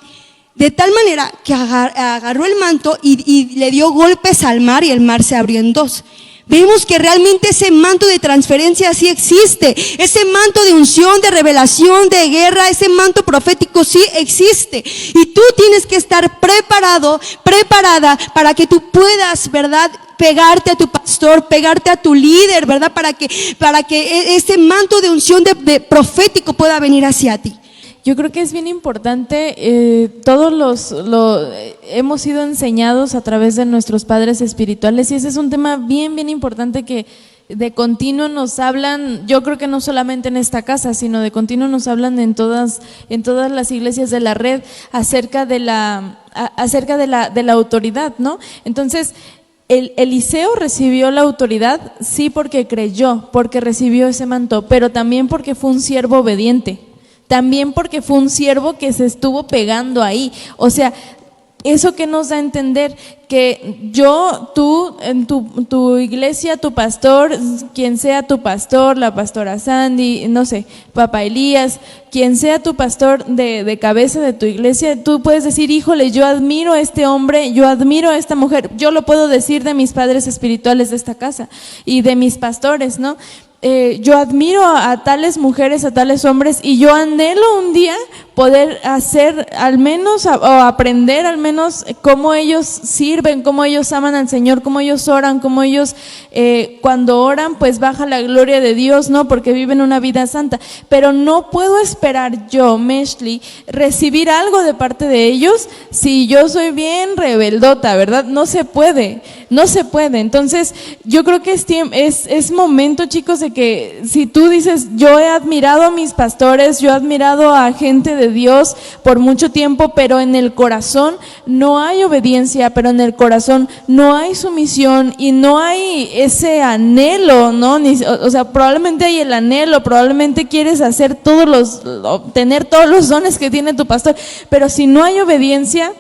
de tal manera que agarró el manto y le dio golpes al mar, y el mar se abrió en dos. Vemos que realmente ese manto de transferencia sí existe. Ese manto de unción, de revelación, de guerra, ese manto profético sí existe. Y tú tienes que estar preparado, preparada para que tú puedas, ¿verdad?, pegarte a tu pastor, pegarte a tu líder, ¿verdad? Para que ese manto de unción de profético pueda venir hacia ti. Yo creo que es bien importante, todos hemos sido enseñados a través de nuestros padres espirituales, y ese es un tema bien importante que de continuo nos hablan. Yo creo que no solamente en esta casa, sino de continuo nos hablan en todas las iglesias de la red acerca de la autoridad, ¿no? Entonces, Eliseo recibió la autoridad, sí, porque creyó, porque recibió ese manto, pero también porque fue un siervo obediente. También porque fue un siervo que se estuvo pegando ahí. O sea, eso que nos da a entender que tú, en tu iglesia, tu pastor, quien sea tu pastor, la pastora Sandy, no sé, Papá Elías, quien sea tu pastor de cabeza de tu iglesia, tú puedes decir, híjole, yo admiro a este hombre, yo admiro a esta mujer. Yo lo puedo decir de mis padres espirituales de esta casa y de mis pastores, ¿no? Yo admiro a tales mujeres, a tales hombres, y yo anhelo un día poder hacer al menos o aprender al menos cómo ellos sirven, cómo ellos aman al Señor, cómo ellos oran, cómo ellos cuando oran pues baja la gloria de Dios, ¿no? Porque viven una vida santa. Pero no puedo esperar yo, Meshli, recibir algo de parte de ellos si yo soy bien rebeldota, ¿verdad? No se puede. No se puede. Entonces, yo creo que es momento, chicos, de que si tú dices, yo he admirado a mis pastores, yo he admirado a gente de Dios por mucho tiempo, pero en el corazón no hay obediencia, pero en el corazón no hay sumisión y no hay ese anhelo, ¿no? O sea, probablemente hay el anhelo, probablemente quieres tener todos los dones que tiene tu pastor, pero si no hay obediencia,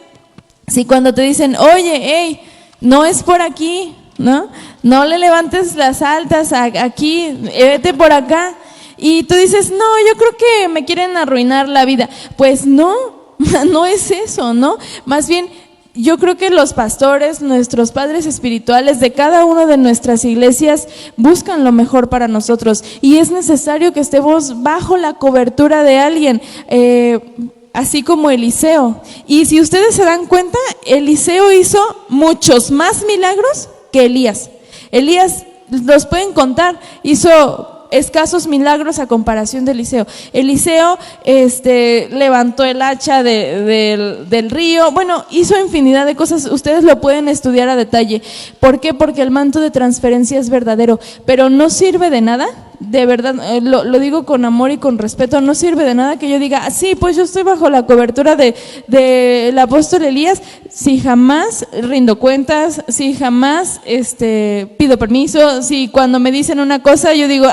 si cuando te dicen, oye, hey, no es por aquí, ¿no? No le levantes las altas aquí, vete por acá. Y tú dices, no, yo creo que me quieren arruinar la vida. Pues no, no es eso, ¿no? Más bien, yo creo que los pastores, nuestros padres espirituales de cada una de nuestras iglesias buscan lo mejor para nosotros. Y es necesario que estemos bajo la cobertura de alguien, así como Eliseo. Y si ustedes se dan cuenta, Eliseo hizo muchos más milagros que Elías. Elías, los pueden contar, hizo escasos milagros a comparación de Eliseo. Eliseo levantó el hacha del río, bueno, hizo infinidad de cosas, ustedes lo pueden estudiar a detalle. ¿Por qué? Porque el manto de transferencia es verdadero, pero no sirve de nada, de verdad, lo digo con amor y con respeto, no sirve de nada que yo diga, sí, pues yo estoy bajo la cobertura del apóstol Elías, si jamás rindo cuentas, si jamás pido permiso, si cuando me dicen una cosa yo digo,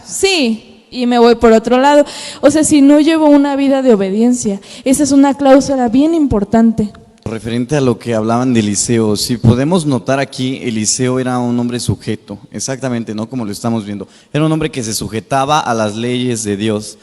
sí, y me voy por otro lado. O sea, si no llevo una vida de obediencia, esa es una cláusula bien importante. Referente a lo que hablaban de Eliseo, si podemos notar aquí, Eliseo era un hombre sujeto, exactamente, ¿no? Como lo estamos viendo. Era un hombre que se sujetaba a las leyes de Dios.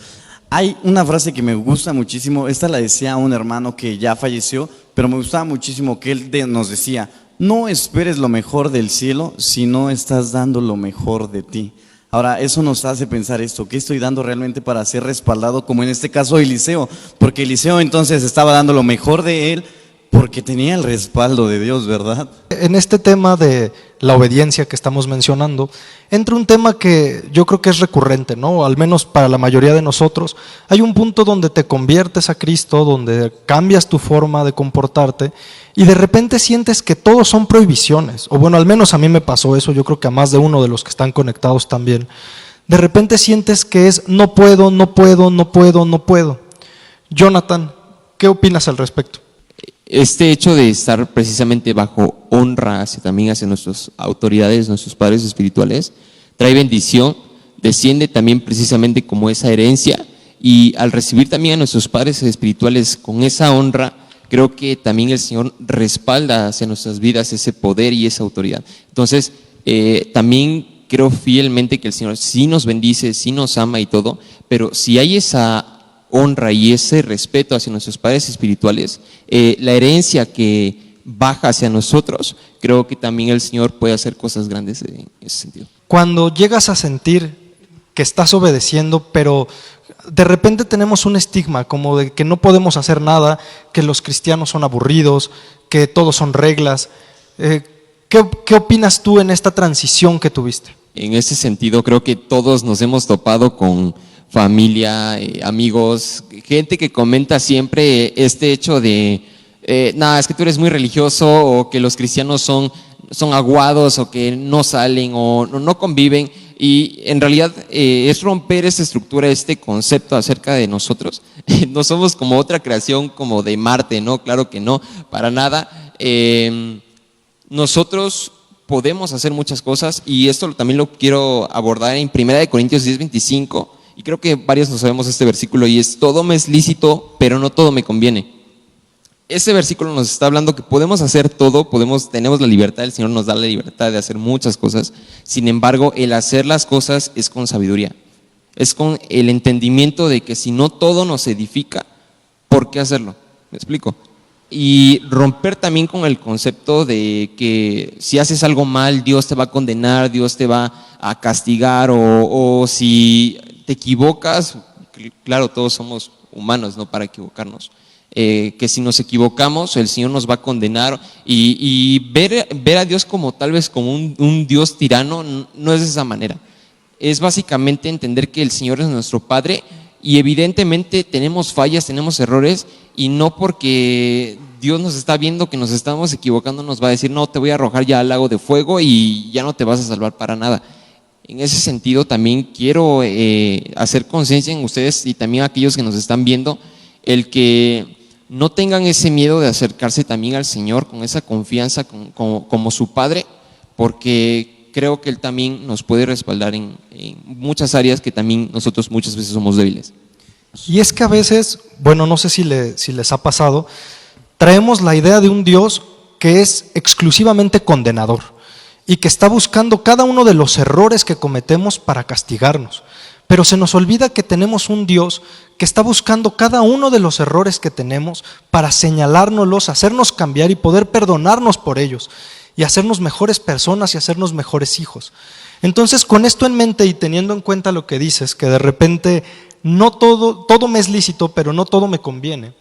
Hay una frase que me gusta muchísimo, esta la decía un hermano que ya falleció, pero me gustaba muchísimo que él nos decía, no esperes lo mejor del cielo si no estás dando lo mejor de ti. Ahora, eso nos hace pensar esto, ¿qué estoy dando realmente para ser respaldado? Como en este caso Eliseo, porque Eliseo entonces estaba dando lo mejor de él, porque tenía el respaldo de Dios, ¿verdad? En este tema de la obediencia que estamos mencionando, entra un tema que yo creo que es recurrente, ¿no? Al menos para la mayoría de nosotros. Hay un punto donde te conviertes a Cristo, donde cambias tu forma de comportarte y de repente sientes que todos son prohibiciones. O bueno, al menos a mí me pasó eso, yo creo que a más de uno de los que están conectados también. De repente sientes que es no puedo, no puedo, no puedo, no puedo. Jonathan, ¿qué opinas al respecto? Este hecho de estar precisamente bajo honra también hacia nuestras autoridades, nuestros padres espirituales, trae bendición, desciende también precisamente como esa herencia, y al recibir también a nuestros padres espirituales con esa honra, creo que también el Señor respalda hacia nuestras vidas ese poder y esa autoridad. Entonces, también creo fielmente que el Señor sí nos bendice, sí nos ama y todo, pero si hay esa honra y ese respeto hacia nuestros padres espirituales, la herencia que baja hacia nosotros, creo que también el Señor puede hacer cosas grandes en ese sentido. Cuando llegas a sentir que estás obedeciendo, pero de repente tenemos un estigma como de que no podemos hacer nada, que los cristianos son aburridos, que todos son reglas, ¿qué opinas tú en esta transición que tuviste? En ese sentido, creo que todos nos hemos topado con familia, amigos, gente que comenta siempre este hecho de nada, es que tú eres muy religioso, o que los cristianos son aguados, o que no salen o no conviven, y en realidad es romper esa estructura, este concepto acerca de nosotros. No somos como otra creación como de Marte, no, claro que no, para nada. Nosotros podemos hacer muchas cosas, y esto también lo quiero abordar en 1 Corintios 10:25. Y creo que varios no sabemos este versículo, y es: todo me es lícito, pero no todo me conviene. Ese versículo nos está hablando que podemos hacer todo, tenemos la libertad, el Señor nos da la libertad de hacer muchas cosas. Sin embargo, el hacer las cosas es con sabiduría, es con el entendimiento de que si no todo nos edifica, ¿por qué hacerlo? ¿Me explico? Y romper también con el concepto de que si haces algo mal, Dios te va a condenar, Dios te va a castigar, o si te equivocas, claro, todos somos humanos, no para equivocarnos, que si nos equivocamos el Señor nos va a condenar, y ver a Dios como tal vez como un Dios tirano no es de esa manera. Es básicamente entender que el Señor es nuestro Padre, y evidentemente tenemos fallas, tenemos errores, y no porque Dios nos está viendo que nos estamos equivocando, nos va a decir, no, te voy a arrojar ya al lago de fuego y ya no te vas a salvar para nada. En ese sentido también quiero hacer conciencia en ustedes y también a aquellos que nos están viendo, el que no tengan ese miedo de acercarse también al Señor con esa confianza como su Padre, porque creo que Él también nos puede respaldar en muchas áreas que también nosotros muchas veces somos débiles. Y es que a veces, bueno, no sé si les ha pasado, traemos la idea de un Dios que es exclusivamente condenador y que está buscando cada uno de los errores que cometemos para castigarnos. Pero se nos olvida que tenemos un Dios que está buscando cada uno de los errores que tenemos para señalárnoslos, hacernos cambiar y poder perdonarnos por ellos y hacernos mejores personas y hacernos mejores hijos. Entonces, con esto en mente y teniendo en cuenta lo que dices, que de repente no todo me es lícito, pero no todo me conviene,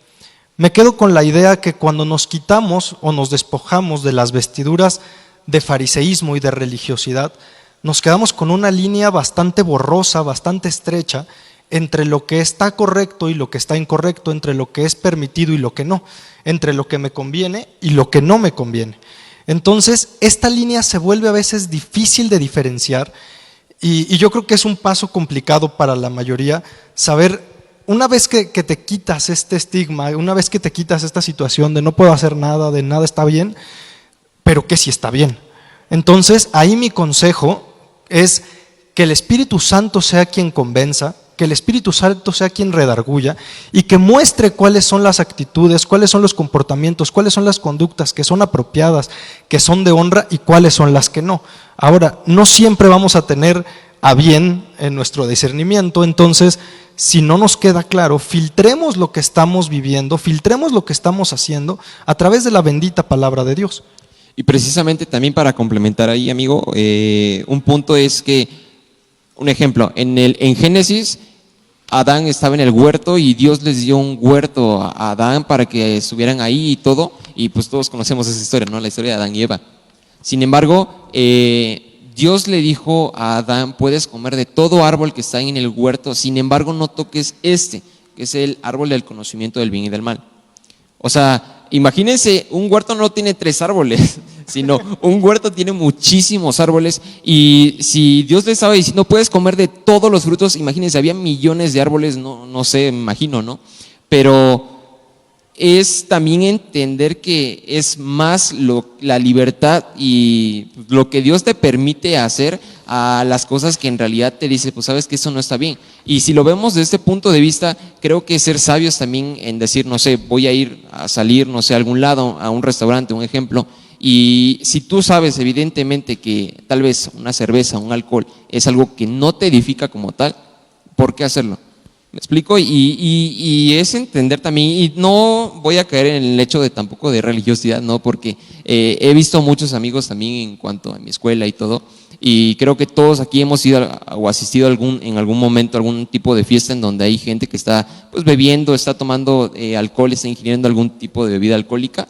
me quedo con la idea que cuando nos quitamos o nos despojamos de las vestiduras de fariseísmo y de religiosidad, nos quedamos con una línea bastante borrosa, bastante estrecha, entre lo que está correcto y lo que está incorrecto, entre lo que es permitido y lo que no, entre lo que me conviene y lo que no me conviene. Entonces, esta línea se vuelve a veces difícil de diferenciar y yo creo que es un paso complicado para la mayoría saber, una vez que te quitas este estigma, una vez que te quitas esta situación de no puedo hacer nada, de nada está bien, pero que sí está bien. Entonces, ahí mi consejo es que el Espíritu Santo sea quien convenza, que el Espíritu Santo sea quien redarguya y que muestre cuáles son las actitudes, cuáles son los comportamientos, cuáles son las conductas que son apropiadas, que son de honra y cuáles son las que no. Ahora, no siempre vamos a tener a bien en nuestro discernimiento, entonces, si no nos queda claro, filtremos lo que estamos viviendo, filtremos lo que estamos haciendo a través de la bendita palabra de Dios. Y precisamente también para complementar ahí, amigo, un punto es que, un ejemplo, en Génesis, Adán estaba en el huerto y Dios les dio un huerto a Adán para que estuvieran ahí y todo, y pues todos conocemos esa historia, ¿no? La historia de Adán y Eva. Sin embargo, Dios le dijo a Adán, puedes comer de todo árbol que está en el huerto, sin embargo no toques que es el árbol del conocimiento del bien y del mal. O sea, imagínense, un huerto no tiene 3 árboles, sino un huerto tiene muchísimos árboles, y si Dios le estaba diciendo puedes comer de todos los frutos, imagínense, había millones de árboles, no sé, me imagino, ¿no? Pero es también entender que es más la libertad y lo que Dios te permite hacer a las cosas que en realidad te dice, pues sabes que eso no está bien. Y si lo vemos desde este punto de vista, creo que ser sabios también en decir, no sé, voy a ir a salir, no sé, a algún lado, a un restaurante, un ejemplo, y si tú sabes evidentemente que tal vez una cerveza, un alcohol es algo que no te edifica como tal, ¿por qué hacerlo? ¿Me explico? Y es entender también, y no voy a caer en el hecho de tampoco de religiosidad, ¿no? Porque he visto muchos amigos también en cuanto a mi escuela y todo, y creo que todos aquí hemos ido o asistido en algún momento a algún tipo de fiesta en donde hay gente que está pues bebiendo, está tomando alcohol, está ingiriendo algún tipo de bebida alcohólica,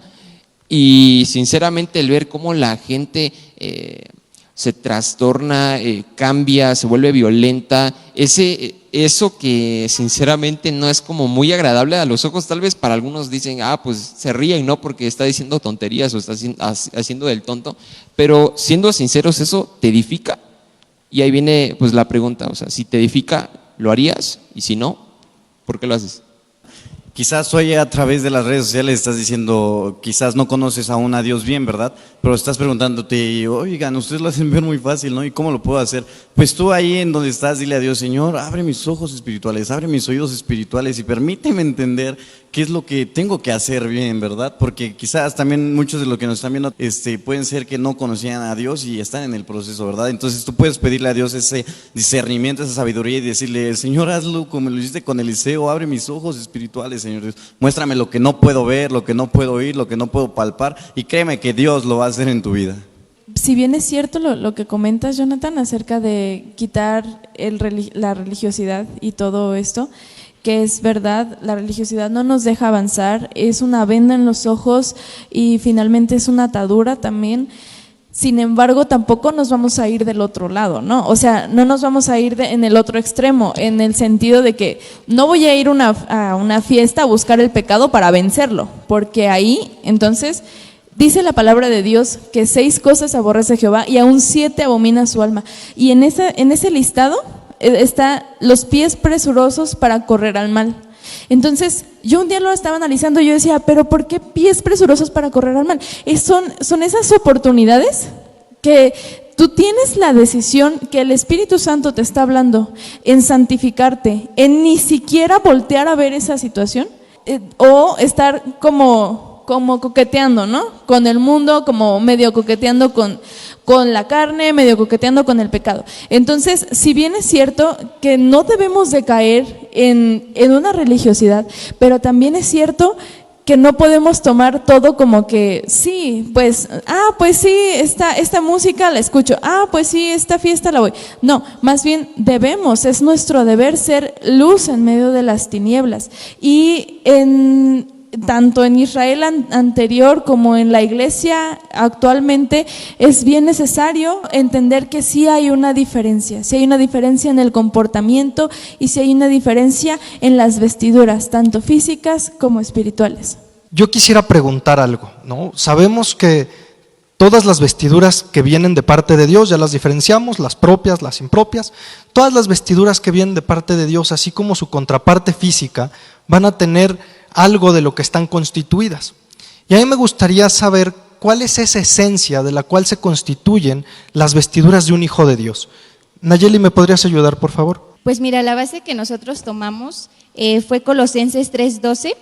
y sinceramente el ver cómo la gente se trastorna, cambia, se vuelve violenta, eso que sinceramente no es como muy agradable a los ojos, tal vez para algunos dicen, pues se ríen, ¿no? Porque está diciendo tonterías o está haciendo del tonto, pero siendo sinceros, ¿eso te edifica? Y ahí viene pues la pregunta, o sea, si te edifica, ¿lo harías? Y si no, ¿por qué lo haces? Quizás hoy a través de las redes sociales estás diciendo, quizás no conoces aún a Dios bien, ¿verdad? Pero estás preguntándote, oigan, ustedes lo hacen ver muy fácil, ¿no? ¿Y cómo lo puedo hacer? Pues tú ahí en donde estás, dile a Dios, Señor, abre mis ojos espirituales, abre mis oídos espirituales y permíteme entender qué es lo que tengo que hacer bien, ¿verdad? Porque quizás también muchos de los que nos están viendo pueden ser que no conocían a Dios y están en el proceso, ¿verdad? Entonces tú puedes pedirle a Dios ese discernimiento, esa sabiduría y decirle, Señor, hazlo como lo hiciste con Eliseo, abre mis ojos espirituales, Señor Dios. Muéstrame lo que no puedo ver, lo que no puedo oír, lo que no puedo palpar, y créeme que Dios lo va a hacer en tu vida. Si bien es cierto lo que comentas, Jonathan, acerca de quitar la religiosidad y todo esto, que es verdad, la religiosidad no nos deja avanzar, es una venda en los ojos y finalmente es una atadura también. Sin embargo, tampoco nos vamos a ir del otro lado, ¿no? O sea, no nos vamos a ir en el otro extremo, en el sentido de que no voy a ir a una fiesta a buscar el pecado para vencerlo, porque ahí, entonces, dice la palabra de Dios que 6 cosas aborrece Jehová y aún 7 abomina su alma. Y en ese listado está los pies presurosos para correr al mal. Entonces, yo un día lo estaba analizando y yo decía, pero ¿por qué pies presurosos para correr al mal? Son esas oportunidades que tú tienes la decisión, que el Espíritu Santo te está hablando en santificarte, en ni siquiera voltear a ver esa situación, o estar como coqueteando, ¿no? Con el mundo, como medio coqueteando con la carne, medio coqueteando con el pecado. Entonces, si bien es cierto que no debemos de caer en una religiosidad, pero también es cierto que no podemos tomar todo como que, sí, pues sí, esta música la escucho, pues sí, esta fiesta la voy. No, más bien es nuestro deber ser luz en medio de las tinieblas. Y tanto en Israel anterior como en la iglesia actualmente es bien necesario entender que sí hay una diferencia en el comportamiento y sí hay una diferencia en las vestiduras, tanto físicas como espirituales. Yo quisiera preguntar algo, ¿no? Sabemos que todas las vestiduras que vienen de parte de Dios, ya las diferenciamos, las propias, las impropias, todas las vestiduras que vienen de parte de Dios, así como su contraparte física, van a tener algo de lo que están constituidas. Y a mí me gustaría saber cuál es esa esencia de la cual se constituyen las vestiduras de un hijo de Dios. Nayeli, ¿me podrías ayudar, por favor? Pues mira, la base que nosotros tomamos fue Colosenses 3:12,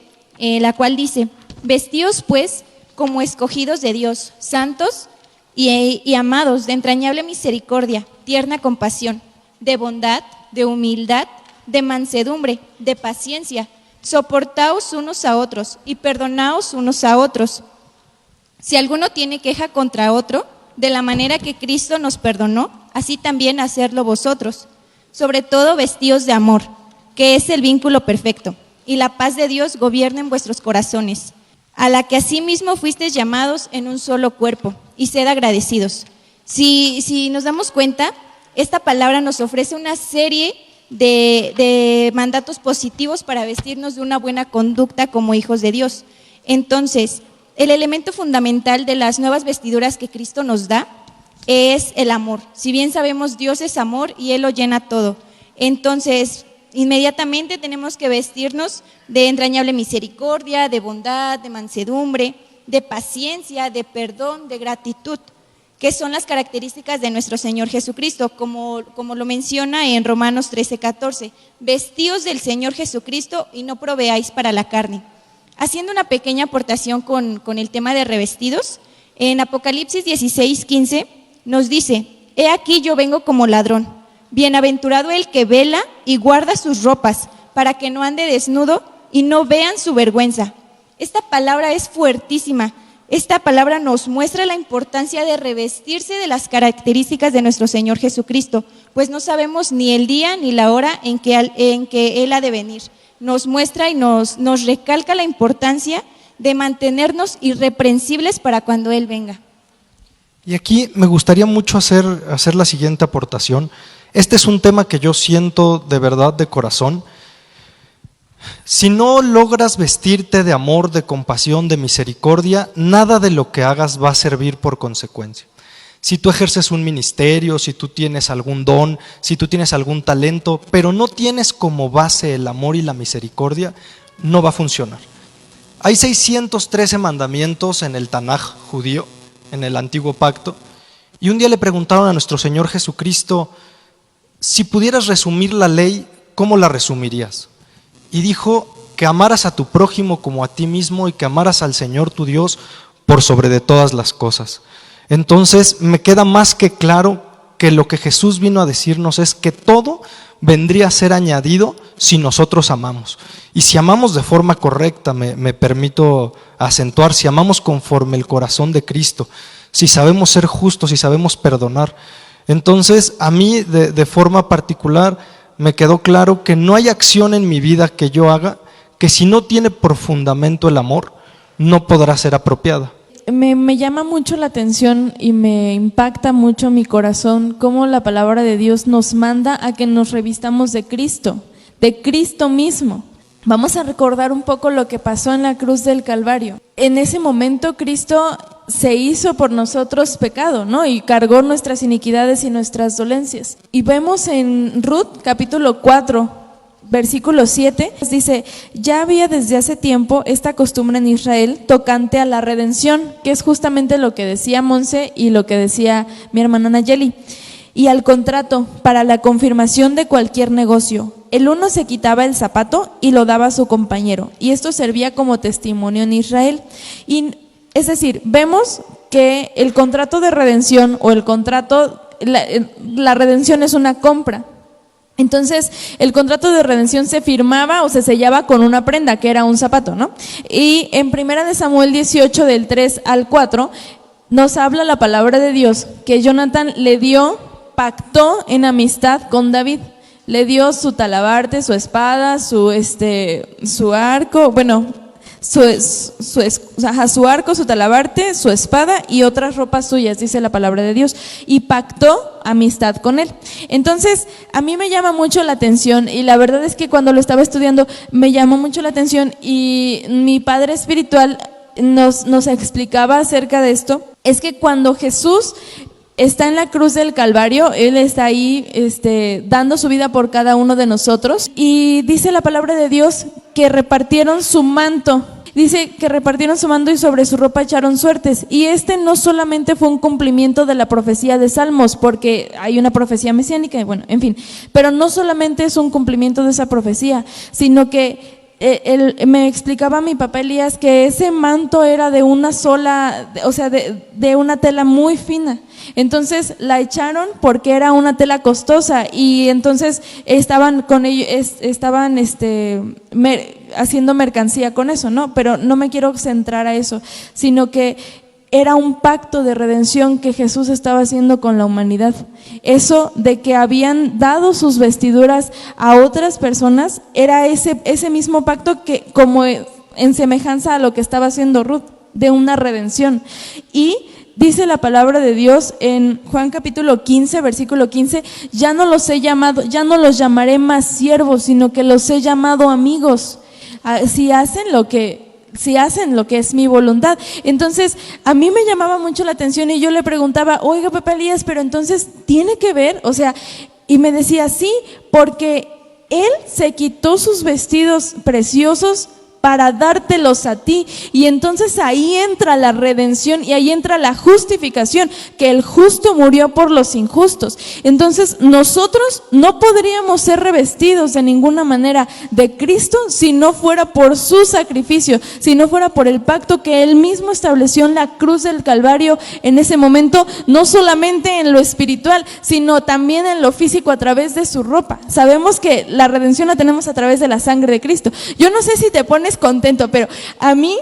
la cual dice: vestíos pues como escogidos de Dios, santos y amados, de entrañable misericordia, tierna compasión, de bondad, de humildad, de mansedumbre, de paciencia. Soportaos unos a otros y perdonaos unos a otros. Si alguno tiene queja contra otro, de la manera que Cristo nos perdonó, así también hacedlo vosotros. Sobre todo vestíos de amor, que es el vínculo perfecto, y la paz de Dios gobierne en vuestros corazones, a la que asimismo fuisteis llamados en un solo cuerpo, y sed agradecidos. Si nos damos cuenta, esta palabra nos ofrece una serie de mandatos positivos para vestirnos de una buena conducta como hijos de Dios. Entonces, el elemento fundamental de las nuevas vestiduras que Cristo nos da es el amor. Si bien sabemos, Dios es amor y Él lo llena todo. Entonces, inmediatamente tenemos que vestirnos de entrañable misericordia, de bondad, de mansedumbre, de paciencia, de perdón, de gratitud, que son las características de nuestro Señor Jesucristo, como lo menciona en Romanos 13:14. Vestíos del Señor Jesucristo y no proveáis para la carne. Haciendo una pequeña aportación con el tema de revestidos, en Apocalipsis 16:15 nos dice: he aquí yo vengo como ladrón, bienaventurado el que vela y guarda sus ropas, para que no ande desnudo y no vean su vergüenza. Esta palabra es fuertísima. Esta palabra nos muestra la importancia de revestirse de las características de nuestro Señor Jesucristo, pues no sabemos ni el día ni la hora en que Él ha de venir. Nos muestra y nos recalca la importancia de mantenernos irreprensibles para cuando Él venga. Y aquí me gustaría mucho hacer la siguiente aportación. Este es un tema que yo siento de verdad, de corazón. Si no logras vestirte de amor, de compasión, de misericordia, nada de lo que hagas va a servir por consecuencia. Si tú ejerces un ministerio, si tú tienes algún don, si tú tienes algún talento, pero no tienes como base el amor y la misericordia, no va a funcionar. Hay 613 mandamientos en el Tanaj judío, en el Antiguo Pacto, y un día le preguntaron a nuestro Señor Jesucristo: si pudieras resumir la ley, ¿cómo la resumirías? Y dijo que amaras a tu prójimo como a ti mismo y que amaras al Señor tu Dios por sobre de todas las cosas. Entonces me queda más que claro que lo que Jesús vino a decirnos es que todo vendría a ser añadido si nosotros amamos. Y si amamos de forma correcta, me permito acentuar, si amamos conforme el corazón de Cristo, si sabemos ser justos, si sabemos perdonar. Entonces a mí de forma particular me quedó claro que no hay acción en mi vida que yo haga que si no tiene por fundamento el amor, no podrá ser apropiada. me llama mucho la atención y me impacta mucho mi corazón cómo la palabra de Dios nos manda a que nos revistamos de Cristo mismo. Vamos a recordar un poco lo que pasó en la cruz del Calvario. En ese momento Cristo se hizo por nosotros pecado, ¿no? Y cargó nuestras iniquidades y nuestras dolencias. Y vemos en Ruth capítulo 4, versículo 7, dice: ya había desde hace tiempo esta costumbre en Israel tocante a la redención, que es justamente lo que decía Monse y lo que decía mi hermana Nayeli, y al contrato para la confirmación de cualquier negocio. El uno se quitaba el zapato y lo daba a su compañero, y esto servía como testimonio en Israel. Y es decir, vemos que el contrato de redención o el contrato, la redención es una compra. Entonces, el contrato de redención se firmaba o se sellaba con una prenda, que era un zapato, ¿no? Y en 1 Samuel 18, del 3 al 4, nos habla la palabra de Dios que Jonathan pactó en amistad con David. Le dio su talabarte, su espada, su arco, su arco, su talabarte, su espada y otras ropas suyas, dice la palabra de Dios, y pactó amistad con él. Entonces, a mí me llama mucho la atención, y la verdad es que cuando lo estaba estudiando me llamó mucho la atención, y mi padre espiritual nos explicaba acerca de esto. Es que cuando Jesús está en la cruz del Calvario, Él está ahí dando su vida por cada uno de nosotros, y dice la palabra de Dios que repartieron su manto. Dice que repartieron su manto y sobre su ropa echaron suertes. Y no solamente fue un cumplimiento de la profecía de Salmos, porque hay una profecía mesiánica, bueno, en fin, pero no solamente es un cumplimiento de esa profecía, sino que me explicaba mi papá Elías que ese manto era de una sola, o sea, de una tela muy fina. Entonces la echaron porque era una tela costosa, y entonces estaban con ellos, haciendo mercancía con eso, ¿no? Pero no me quiero centrar a eso, sino que era un pacto de redención que Jesús estaba haciendo con la humanidad. Eso de que habían dado sus vestiduras a otras personas era ese mismo pacto, que como en semejanza a lo que estaba haciendo Ruth, de una redención. Y dice la palabra de Dios en Juan capítulo 15, versículo 15: ya no los llamaré más siervos, sino que los he llamado amigos, si hacen lo que es mi voluntad. Entonces, a mí me llamaba mucho la atención, y yo le preguntaba: oiga, papá Elías, pero entonces, ¿tiene que ver? O sea, y me decía: sí, porque Él se quitó sus vestidos preciosos para dártelos a ti, y entonces ahí entra la redención y ahí entra la justificación, que el justo murió por los injustos. Entonces nosotros no podríamos ser revestidos de ninguna manera de Cristo si no fuera por su sacrificio, si no fuera por el pacto que Él mismo estableció en la cruz del Calvario en ese momento, no solamente en lo espiritual, sino también en lo físico a través de su ropa. Sabemos que la redención la tenemos a través de la sangre de Cristo. Yo no sé si te pones contento, pero a mí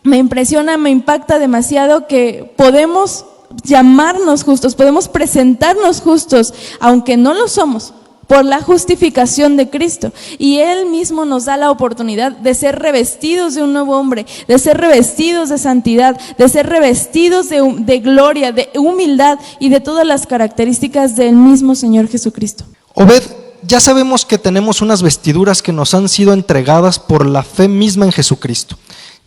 me impresiona, me impacta demasiado que podemos llamarnos justos, podemos presentarnos justos, aunque no lo somos, por la justificación de Cristo. Y Él mismo nos da la oportunidad de ser revestidos de un nuevo hombre, de ser revestidos de santidad, de ser revestidos de gloria, de humildad y de todas las características del mismo Señor Jesucristo. Obed, ya sabemos que tenemos unas vestiduras que nos han sido entregadas por la fe misma en Jesucristo.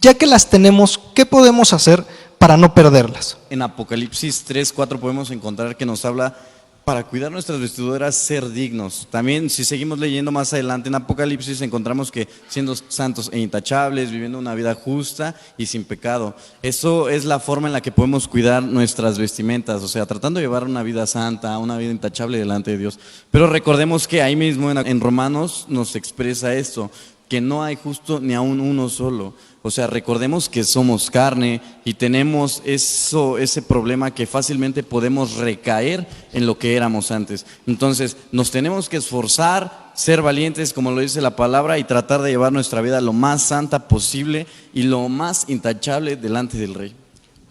Ya que las tenemos, ¿qué podemos hacer para no perderlas? En Apocalipsis 3:4 podemos encontrar que nos habla para cuidar nuestras vestiduras, ser dignos. También, si seguimos leyendo más adelante en Apocalipsis, encontramos que siendo santos e intachables, viviendo una vida justa y sin pecado. Eso es la forma en la que podemos cuidar nuestras vestimentas, o sea, tratando de llevar una vida santa, una vida intachable delante de Dios. Pero recordemos que ahí mismo en Romanos nos expresa esto, que no hay justo ni aún uno solo. O sea, recordemos que somos carne y tenemos ese problema que fácilmente podemos recaer en lo que éramos antes. Entonces, nos tenemos que esforzar, ser valientes, como lo dice la palabra, y tratar de llevar nuestra vida lo más santa posible y lo más intachable delante del Rey.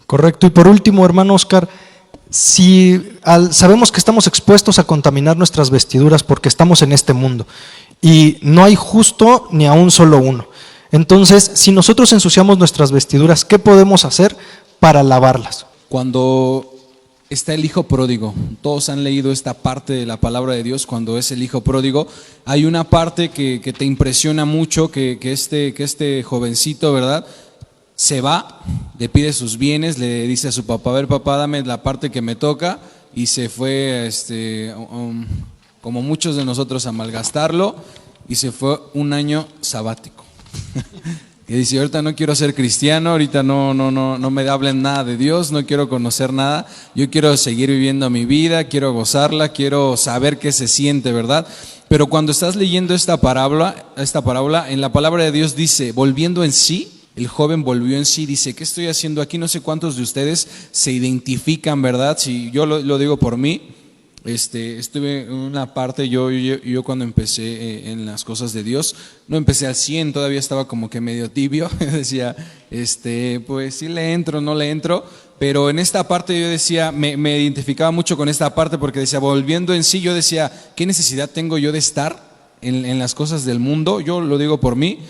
Correcto. Y por último, hermano Oscar, sabemos que estamos expuestos a contaminar nuestras vestiduras porque estamos en este mundo y no hay justo ni a un solo uno. Entonces, si nosotros ensuciamos nuestras vestiduras, ¿qué podemos hacer para lavarlas. Cuando está el hijo pródigo, todos han leído esta parte de la palabra de Dios. Cuando es el hijo pródigo, hay una parte que te impresiona mucho, que este jovencito, ¿verdad?, se va, le pide sus bienes, le dice a su papá: a ver, papá, dame la parte que me toca, y se fue, como muchos de nosotros, a malgastarlo, y se fue un año sabático. Que dice: ahorita no quiero ser cristiano, ahorita no me hablen nada de Dios, no quiero conocer nada, yo quiero seguir viviendo mi vida, quiero gozarla, quiero saber qué se siente, ¿verdad? Pero cuando estás leyendo esta parábola, en la palabra de Dios dice: volviendo en sí. El joven volvió en sí, dice: ¿qué estoy haciendo aquí? No sé cuántos de ustedes se identifican, ¿verdad? Si yo lo digo por mí, estuve en una parte, yo cuando empecé en las cosas de Dios, no empecé al 100, todavía estaba como que medio tibio, decía, pues sí le entro, no le entro, pero en esta parte yo decía, me identificaba mucho con esta parte, porque decía, volviendo en sí, yo decía: ¿qué necesidad tengo yo de estar en las cosas del mundo? Yo lo digo por mí.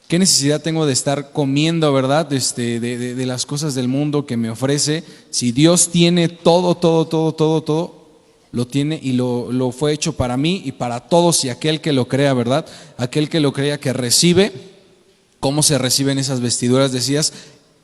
¿Qué necesidad tengo de estar comiendo, verdad, de las cosas del mundo que me ofrece? Si Dios tiene todo, lo tiene, y lo fue hecho para mí y para todos, y aquel que lo crea, ¿verdad? Aquel que lo crea, que recibe. ¿Cómo se reciben esas vestiduras? Decías,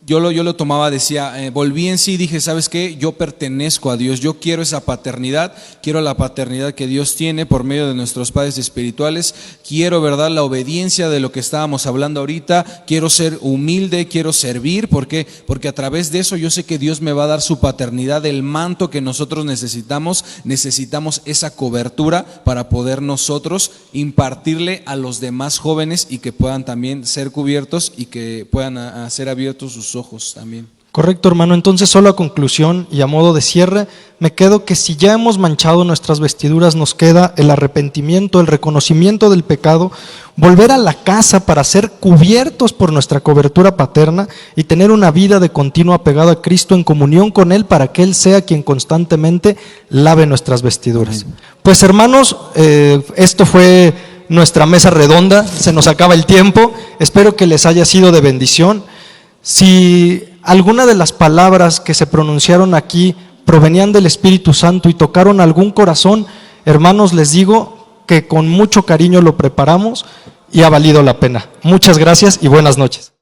yo lo tomaba, decía, volví en sí, dije: ¿sabes qué? Yo pertenezco a Dios, yo quiero esa paternidad, quiero la paternidad que Dios tiene por medio de nuestros padres espirituales, quiero, ¿verdad?, la obediencia de lo que estábamos hablando ahorita, quiero ser humilde, quiero servir. ¿Por qué? Porque a través de eso yo sé que Dios me va a dar su paternidad, el manto que nosotros necesitamos esa cobertura para poder nosotros impartirle a los demás jóvenes, y que puedan también ser cubiertos y que puedan ser abiertos sus ojos también. Correcto, hermano. Entonces, solo a conclusión y a modo de cierre, me quedo que si ya hemos manchado nuestras vestiduras, nos queda el arrepentimiento, el reconocimiento del pecado, volver a la casa para ser cubiertos por nuestra cobertura paterna y tener una vida de continuo apegado a Cristo, en comunión con Él, para que Él sea quien constantemente lave nuestras vestiduras. Pues, hermanos, esto fue nuestra mesa redonda, se nos acaba el tiempo, espero que les haya sido de bendición. Si alguna de las palabras que se pronunciaron aquí provenían del Espíritu Santo y tocaron algún corazón, hermanos, les digo que con mucho cariño lo preparamos y ha valido la pena. Muchas gracias y buenas noches.